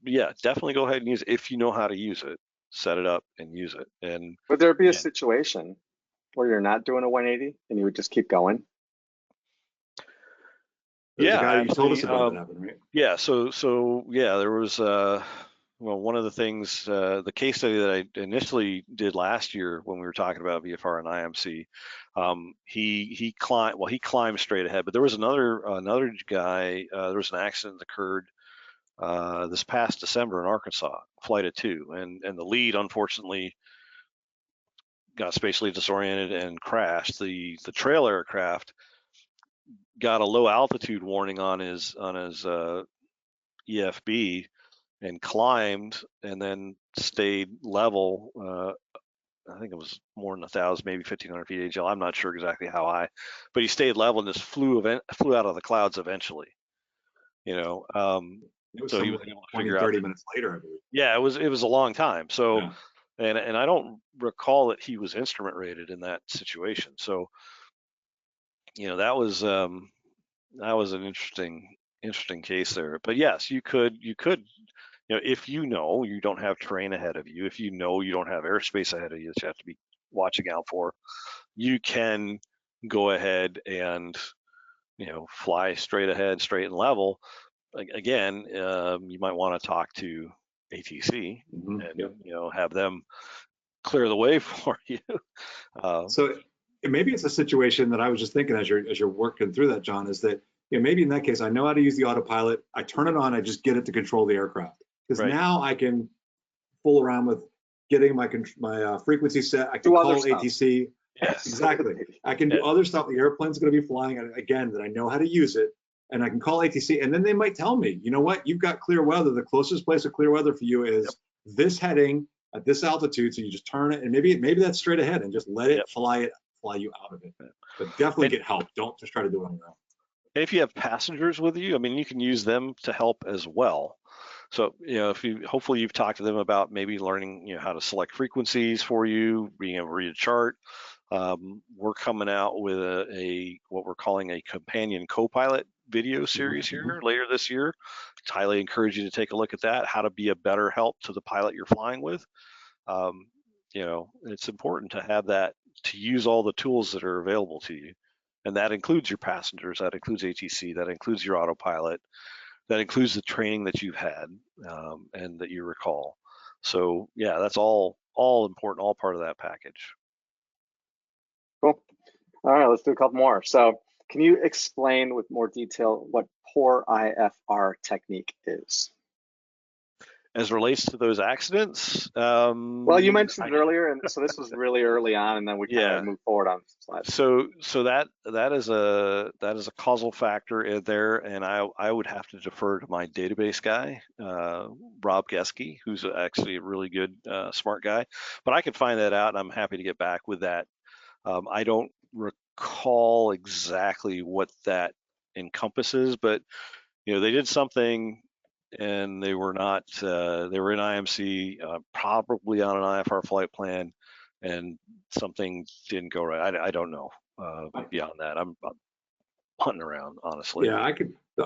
Yeah, definitely go ahead and use it. If you know how to use it, set it up and use it. And would there be a situation where you're not doing a 180 and you would just keep going? You told us about that happened, right? Yeah, so yeah, there was one of the things, the case study that I initially did last year when we were talking about VFR and IMC, he climbed straight ahead, but there was another guy, there was an accident that occurred this past December in Arkansas, flight of 2, and the lead unfortunately got spatially disoriented and crashed. The trail aircraft got a low altitude warning on his EFB, and climbed and then stayed level. I think it was more than 1,000, maybe 1,500 feet AGL. I'm not sure exactly how high, but he stayed level and just flew out of the clouds eventually. You know, It was so he like was able to 20, figure 30 out. minutes later, I believe. Yeah, it was a long time. So, Yeah. and I don't recall that he was instrument rated in that situation. So, you know, that was an interesting case there. But yes, you could, you know, if you know you don't have terrain ahead of you, if you know you don't have airspace ahead of you that you have to be watching out for, you can go ahead and, you know, fly straight ahead, straight and level. Again, you might want to talk to ATC and Yep. you know, have them clear the way for you. So maybe it's a situation that I was just thinking as you're working through that, John, is that, you know, maybe in that case I know how to use the autopilot. I turn it on. I just get it to control the aircraft, because Right. now I can fool around with getting my frequency set. I can Do call other stuff. ATC. Yes. Exactly. I can do other stuff. The airplane's going to be flying, and again, that I know how to use it, and I can call ATC, and then they might tell me, you know what, you've got clear weather. The closest place of clear weather for you is this heading at this altitude. So you just turn it, and maybe that's straight ahead, and just let it fly you out of it. But definitely get help. Don't just try to do it on your own. And if you have passengers with you, I mean, you can use them to help as well. So, you know, hopefully you've talked to them about maybe learning, you know, how to select frequencies for you, being able to read a chart. We're coming out with what we're calling a companion co-pilot video series here later this year. I highly encourage you to take a look at that, how to be a better help to the pilot you're flying with. You know, it's important to have that, to use all the tools that are available to you. And that includes your passengers, that includes ATC, that includes your autopilot, that includes the training that you've had and that you recall. So yeah, that's all important, all part of that package. Cool. All right, let's do a couple more. So can you explain with more detail what poor IFR technique is? As relates to those accidents, well, you mentioned it earlier, and so this was really early on, and then we kind of move forward on slides. So that is a causal factor in there, and I would have to defer to my database guy, Rob Geske, who's actually a really good smart guy. But I could find that out, and I'm happy to get back with that. I don't recall exactly what that encompasses, but you know, they did something. And they were not, they were in IMC, probably on an IFR flight plan, and something didn't go right. I don't know beyond that. I'm hunting around, honestly. Yeah,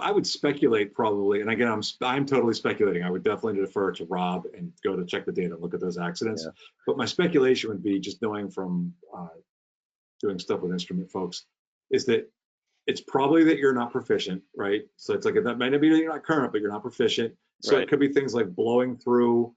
I would speculate probably, and again, I'm totally speculating. I would definitely defer to Rob and go to check the data and look at those accidents. But my speculation would be, just knowing from doing stuff with instrument folks, is that it's probably that you're not proficient, right? So it's like, that might not be that you're not current, but you're not proficient. So it could be things like blowing through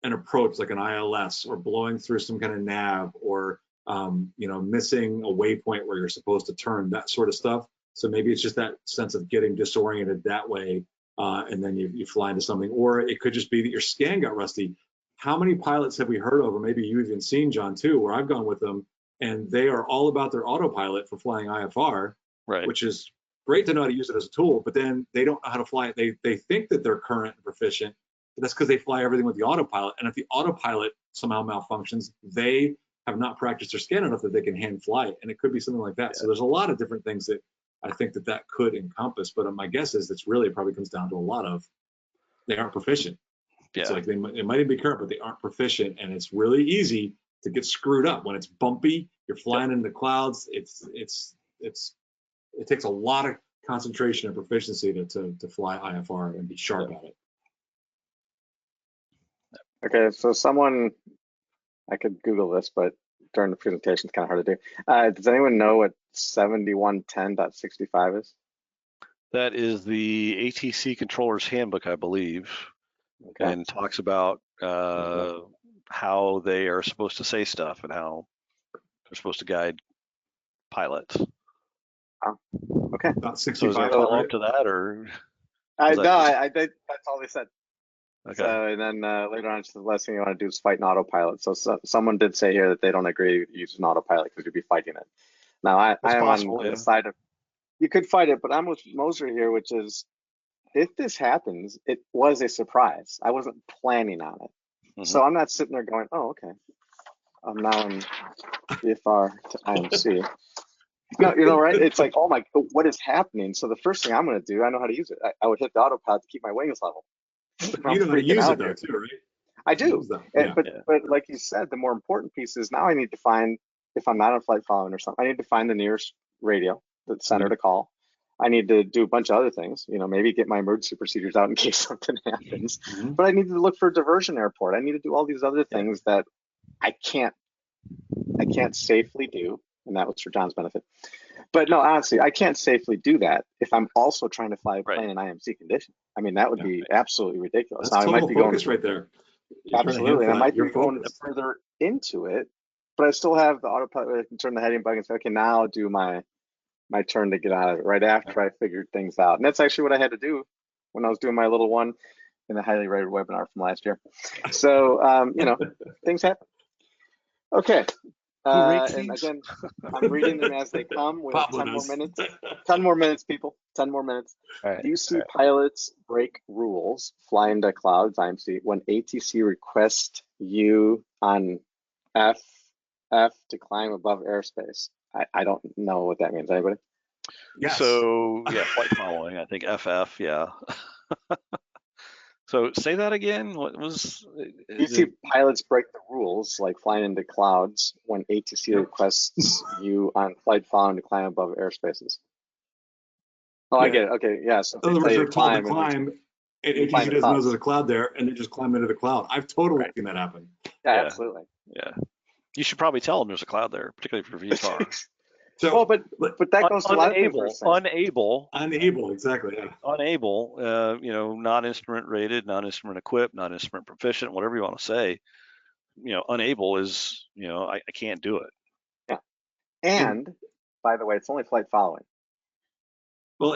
an approach like an ILS, or blowing through some kind of nav, or you know, missing a waypoint where you're supposed to turn, that sort of stuff. So maybe it's just that sense of getting disoriented that way, and then you fly into something. Or it could just be that your scan got rusty. How many pilots have we heard of, or maybe you've even seen, John, too, where I've gone with them, and they are all about their autopilot for flying IFR, which is great to know how to use it as a tool, but then they don't know how to fly it. They think that they're current and proficient, but that's because they fly everything with the autopilot. And if the autopilot somehow malfunctions, they have not practiced their scan enough that they can hand fly it. And it could be something like that. So there's a lot of different things that I think that could encompass, but my guess is that's really, it probably comes down to a lot of, they aren't proficient. It's like they might even be current, but they aren't proficient. And it's really easy to get screwed up when it's bumpy, you're flying in the clouds. It takes a lot of concentration and proficiency to fly IFR and be sharp at it. Okay, so I could Google this, but during the presentation, it's kind of hard to do. Does anyone know what 7110.65 is? That is the ATC controller's handbook, I believe, and talks about how they are supposed to say stuff and how they're supposed to guide pilots. Oh, okay. About 65. So is there a follow-up to that, or? That's all they said. Okay. So, and then later on, the last thing you want to do is fight an autopilot. So someone did say here that they don't agree using autopilot because you'd be fighting it. Now, I am on the side of, you could fight it, but I'm with Moser here, which is, if this happens, it was a surprise. I wasn't planning on it. So I'm not sitting there going, oh, okay, I'm now in VFR to IMC. No, you know, right? It's like, oh my, what is happening? So the first thing I'm going to do, I know how to use it. I would hit the autopilot to keep my wings level. You know how to use it though, too, right? I do. Yeah. But like you said, the more important piece is now I need to find, if I'm not on flight following or something, I need to find the nearest radio, the center to call. I need to do a bunch of other things, you know, maybe get my emergency procedures out in case something happens. But I need to look for a diversion airport. I need to do all these other things that I can't safely do. And that was for John's benefit. But no, honestly, I can't safely do that if I'm also trying to fly a plane in IMC condition. I mean, that would be absolutely ridiculous. That's now, total I might be focus going right there. Absolutely, and I might be going further into it, but I still have the autopilot where I can turn the heading button and say, okay, now I'll do my turn to get out of it right after I figured things out. And that's actually what I had to do when I was doing my little one in the highly rated webinar from last year. So, you know, things happen. Okay. And again, I'm reading them as they come. We have 10 more minutes. 10 more minutes, people. 10 more minutes. Do you see pilots break rules, fly into clouds, IMC, when ATC requests you on FF to climb above airspace? I don't know what that means. Anybody? Yes. So yeah, flight following. I think FF. Yeah. So say that again. What was? You see pilots break the rules, like flying into clouds, when ATC requests you on flight following to climb above airspaces. Oh, I get it. Okay, yeah. So in other words, they're told to climb, and ATC doesn't know there's a cloud there, and they just climb into the cloud. I've totally seen that happen. Yeah, absolutely. Yeah. You should probably tell them there's a cloud there, particularly for VFR. So, well, but that goes to a lot of things. Unable, exactly. Yeah. Unable, you know, non-instrument rated, non-instrument equipped, non-instrument proficient, whatever you want to say. You know, unable is, you know, I can't do it. Yeah. And by the way, it's only flight following. Well,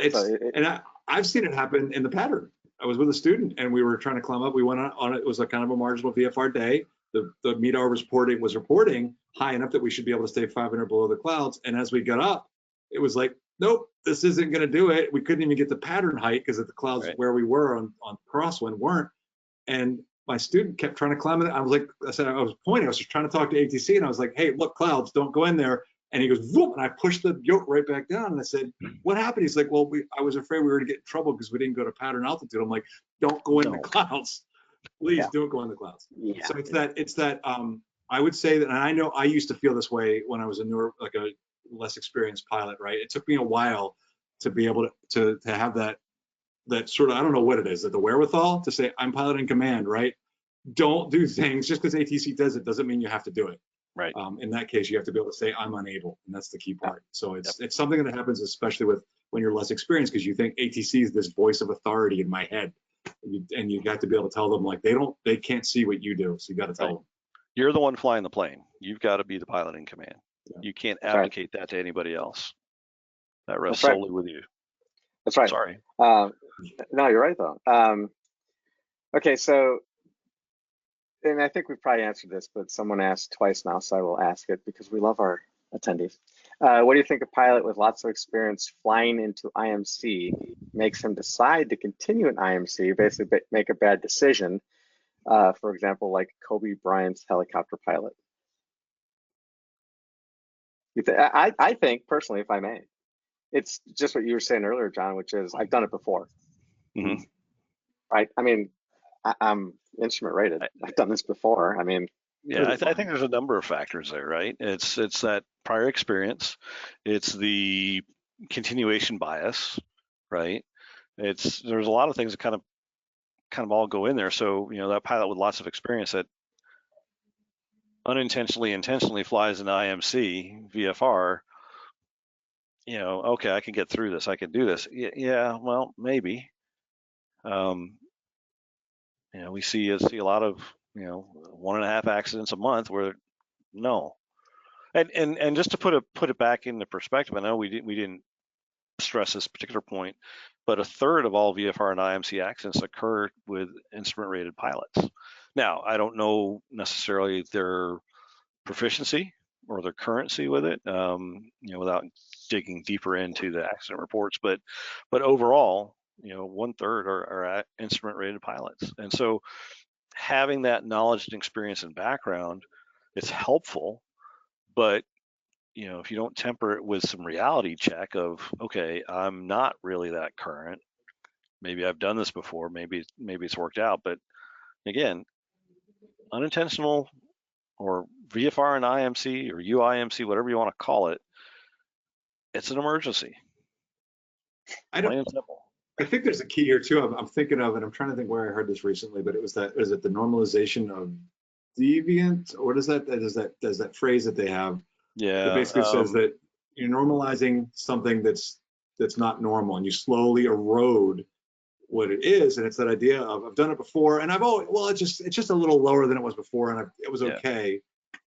I've seen it happen in the pattern. I was with a student and we were trying to climb up. We went on it was a kind of a marginal VFR day. The METAR was reporting high enough that we should be able to stay 500 below the clouds. And as we got up, it was like, nope, this isn't going to do it. We couldn't even get the pattern height because the clouds where we were on crosswind weren't. And my student kept trying to climb it. I was pointing. I was just trying to talk to ATC, and I was like, hey, look, clouds, don't go in there. And he goes, whoop, and I pushed the yoke right back down. And I said, what happened? He's like, well, I was afraid we were going to get in trouble because we didn't go to pattern altitude. I'm like, don't go in the clouds. Please don't go in the clouds. Yeah. So it's that I would say that, and I know I used to feel this way when I was a less experienced pilot, right? It took me a while to be able to have that sort of, I don't know what it is, that the wherewithal to say, I'm pilot in command, right? Don't do things just because ATC does it doesn't mean you have to do it. Right. In that case, you have to be able to say, I'm unable, and that's the key part. So it's something that happens, especially when you're less experienced, because you think ATC is this voice of authority in my head, and you got to be able to tell them, like, they can't see what you do, so you got to tell them. You're the one flying the plane. You've got to be the pilot in command. Yeah. You can't abdicate that to anybody else. That rests solely with you. That's right. Sorry. No, you're right though. Okay, so, and I think we've probably answered this, but someone asked twice now, so I will ask it because we love our attendees. What do you think a pilot with lots of experience flying into IMC makes him decide to continue in IMC, basically make a bad decision? For example, like Kobe Bryant's helicopter pilot. I think personally, if I may, it's just what you were saying earlier, John, which is I've done it before. Mm-hmm. Right? I mean, I'm instrument rated. I've done this before. I mean, yeah, I think there's a number of factors there, right? It's that prior experience, it's the continuation bias, right? There's a lot of things that kind of all go in there. So, you know, that pilot with lots of experience that unintentionally, intentionally flies an IMC VFR, you know, okay, I can get through this, I can do this. Yeah, well, maybe. You know, we see a lot of, you know, 1.5 accidents a month where no. And just to put it back into perspective, I know we didn't stress this particular point, but 1/3 of all VFR and IMC accidents occur with instrument rated pilots. Now, I don't know necessarily their proficiency or their currency with it, you know, without digging deeper into the accident reports, but overall, 1/3 are instrument rated pilots. And so having that knowledge and experience and background, it's helpful, but if you don't temper it with some reality check of, okay, I'm not really that current. Maybe I've done this before. Maybe it's worked out. But again, unintentional or VFR and IMC or UIMC, whatever you want to call it, it's an emergency. Plain and simple. I think there's a key here too. I'm thinking of, and I'm trying to think where I heard this recently, but is it the normalization of deviant? What is that? Does that phrase that they have? Yeah. It basically says that you're normalizing something that's not normal, and you slowly erode what it is. And it's that idea of, I've done it before, and it's just a little lower than it was before, and it was okay.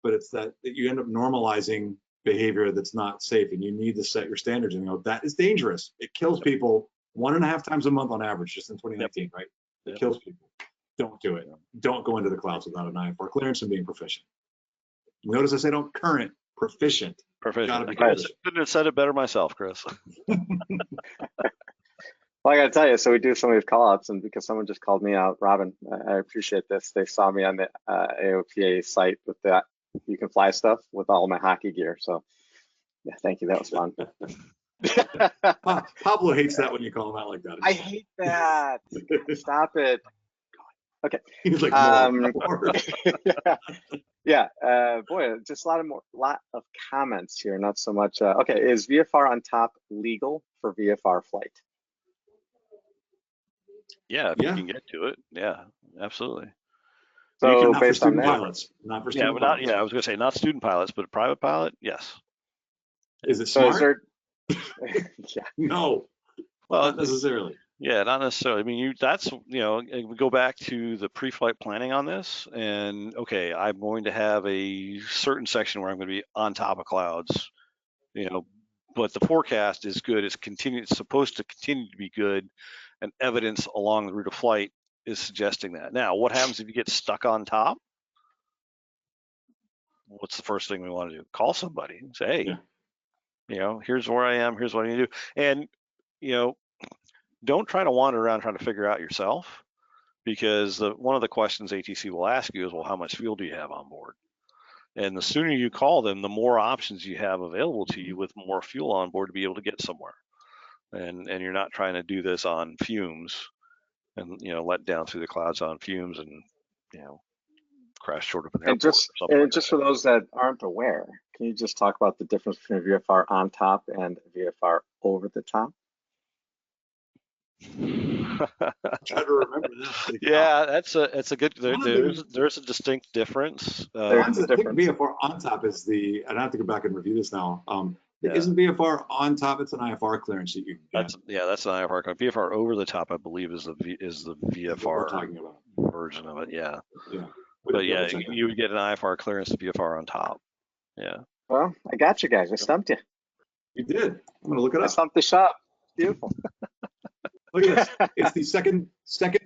But it's that you end up normalizing behavior that's not safe, and you need to set your standards and that is dangerous. It kills people 1.5 times a month on average, just in 2019, right? It kills people. Don't do it. Don't go into the clouds without an IFR clearance and being proficient. Notice I say don't current, proficient. Proficient. I couldn't have said it better myself, Chris. Well, I got to tell you, so we do some of these call outs, and because someone just called me out, Robin, I appreciate this. They saw me on the AOPA site with that you can fly stuff with all my hockey gear. So yeah, thank you. That was fun. Pablo hates that when you call him out like that. I hate that. Stop it. Okay. He's like, boy, just a lot of comments here. Not so much. Okay, is VFR on top legal for VFR flight? Yeah, if you can get to it. Yeah, absolutely. So not based for student on that, pilots, not for student pilots. I was going to say not student pilots, but private pilot, yes. Is it smart? So No. Well, not necessarily. Yeah, not necessarily. I mean, we go back to the pre-flight planning on this, and okay, I'm going to have a certain section where I'm going to be on top of clouds, but the forecast is good. It's supposed to continue to be good, and evidence along the route of flight is suggesting that. Now, what happens if you get stuck on top? What's the first thing we want to do? Call somebody and say, hey, here's where I am, here's what I need to do. And, don't try to wander around trying to figure out yourself, because one of the questions ATC will ask you is, well, how much fuel do you have on board? And the sooner you call them, the more options you have available to you with more fuel on board to be able to get somewhere. And you're not trying to do this on fumes and, let down through the clouds on fumes and, crash short of an airport. And just for those that aren't aware, can you just talk about the difference between VFR on top and VFR over the top? Try to remember that. Yeah, that's a good. There's a distinct difference. I think VFR on top is and I have to go back and review this now. Isn't VFR on top? It's an IFR clearance that you can get. That's an IFR. VFR over the top, I believe, is the VFR version of it. Yeah. Yeah. But yeah, you would get an IFR clearance to VFR on top. Yeah. Well, I got you guys. I stumped you. You did. I'm gonna look it up. I stumped the shop. Beautiful. Look at this. It's the second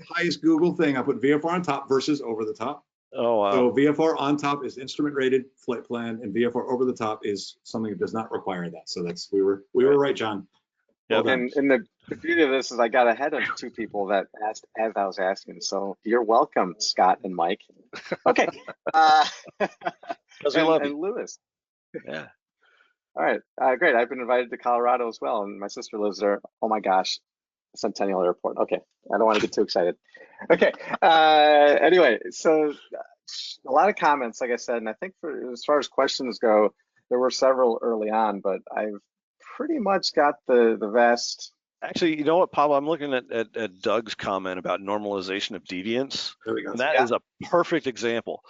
highest Google thing. I put VFR on top versus over the top. Oh, wow. So VFR on top is instrument rated flight plan, and VFR over the top is something that does not require that. So we were right, John. Well and the beauty of this is I got ahead of 2 people that asked as I was asking. So you're welcome, Scott and Mike. Okay. And Lewis. Yeah. All right. Great. I've been invited to Colorado as well, and my sister lives there. Oh my gosh. Centennial Airport. Okay. I don't want to get too excited. Okay. Anyway, so a lot of comments, like I said, and I think as far as questions go, there were several early on, but I've pretty much got the vast. Actually, you know what, Pablo? I'm looking at Doug's comment about normalization of deviance. There we go. And that is a perfect example.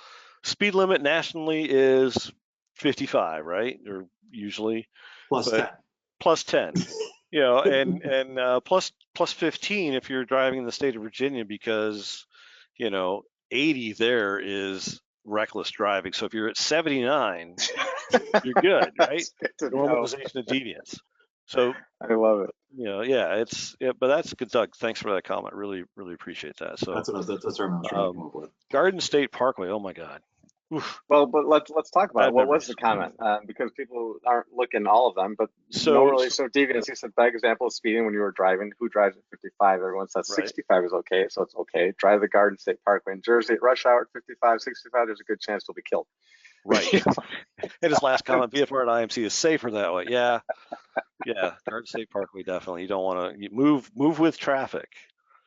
Speed limit nationally is 55, right? Or usually plus 10. Plus 10. And plus 15 if you're driving in the state of Virginia, because 80 there is reckless driving. So if you're at 79, you're good, right? Normalization of deviance. So I love it. But that's good, Doug. Thanks for that comment. Really, really appreciate that. So that's what I was trying to come up with. Garden State Parkway. Oh my God. Oof, Well, but let's talk about it. bad What was memories. the comment? Because people aren't looking at all of them, but So- no really so devious. You said, bad example of speeding when you were driving. Who drives at 55? Everyone says Right. 65 is okay, so it's okay. Drive the Garden State Parkway in Jersey at rush hour at 55, 65. There's a good chance you'll be killed. Right. And his last comment, VFR and IMC is safer that way. Yeah. Yeah. Garden State Parkway, definitely. You don't want to move with traffic.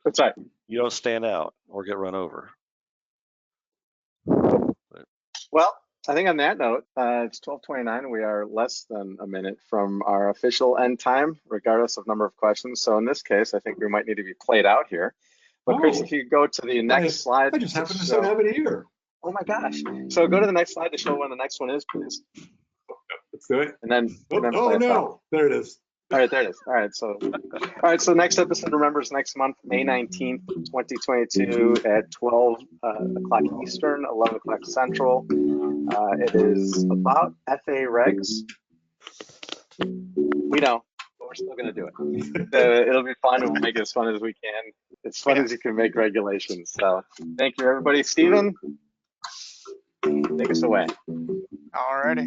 That's right. You don't stand out or get run over. Well, I think on that note, it's 12:29. We are less than a minute from our official end time, regardless of number of questions. So in this case, I think we might need to be played out here. But Chris, Oh. if you go to the next slide. I just happen to show- have it here. Oh my gosh. So go to the next slide to show when the next one is, please. Let's do it. And then Oh, play oh us out. no, there it is. All right, there it is. All right, so next episode, remember, is next month, May 19th, 2022 at 12 o'clock Eastern, 11 o'clock Central. It is about FAA regs. We know, but we're still going to do it. It'll be fun. We'll make it as fun as we can. As fun as you can make regulations. So thank you, everybody. Stephen, take us away. All righty.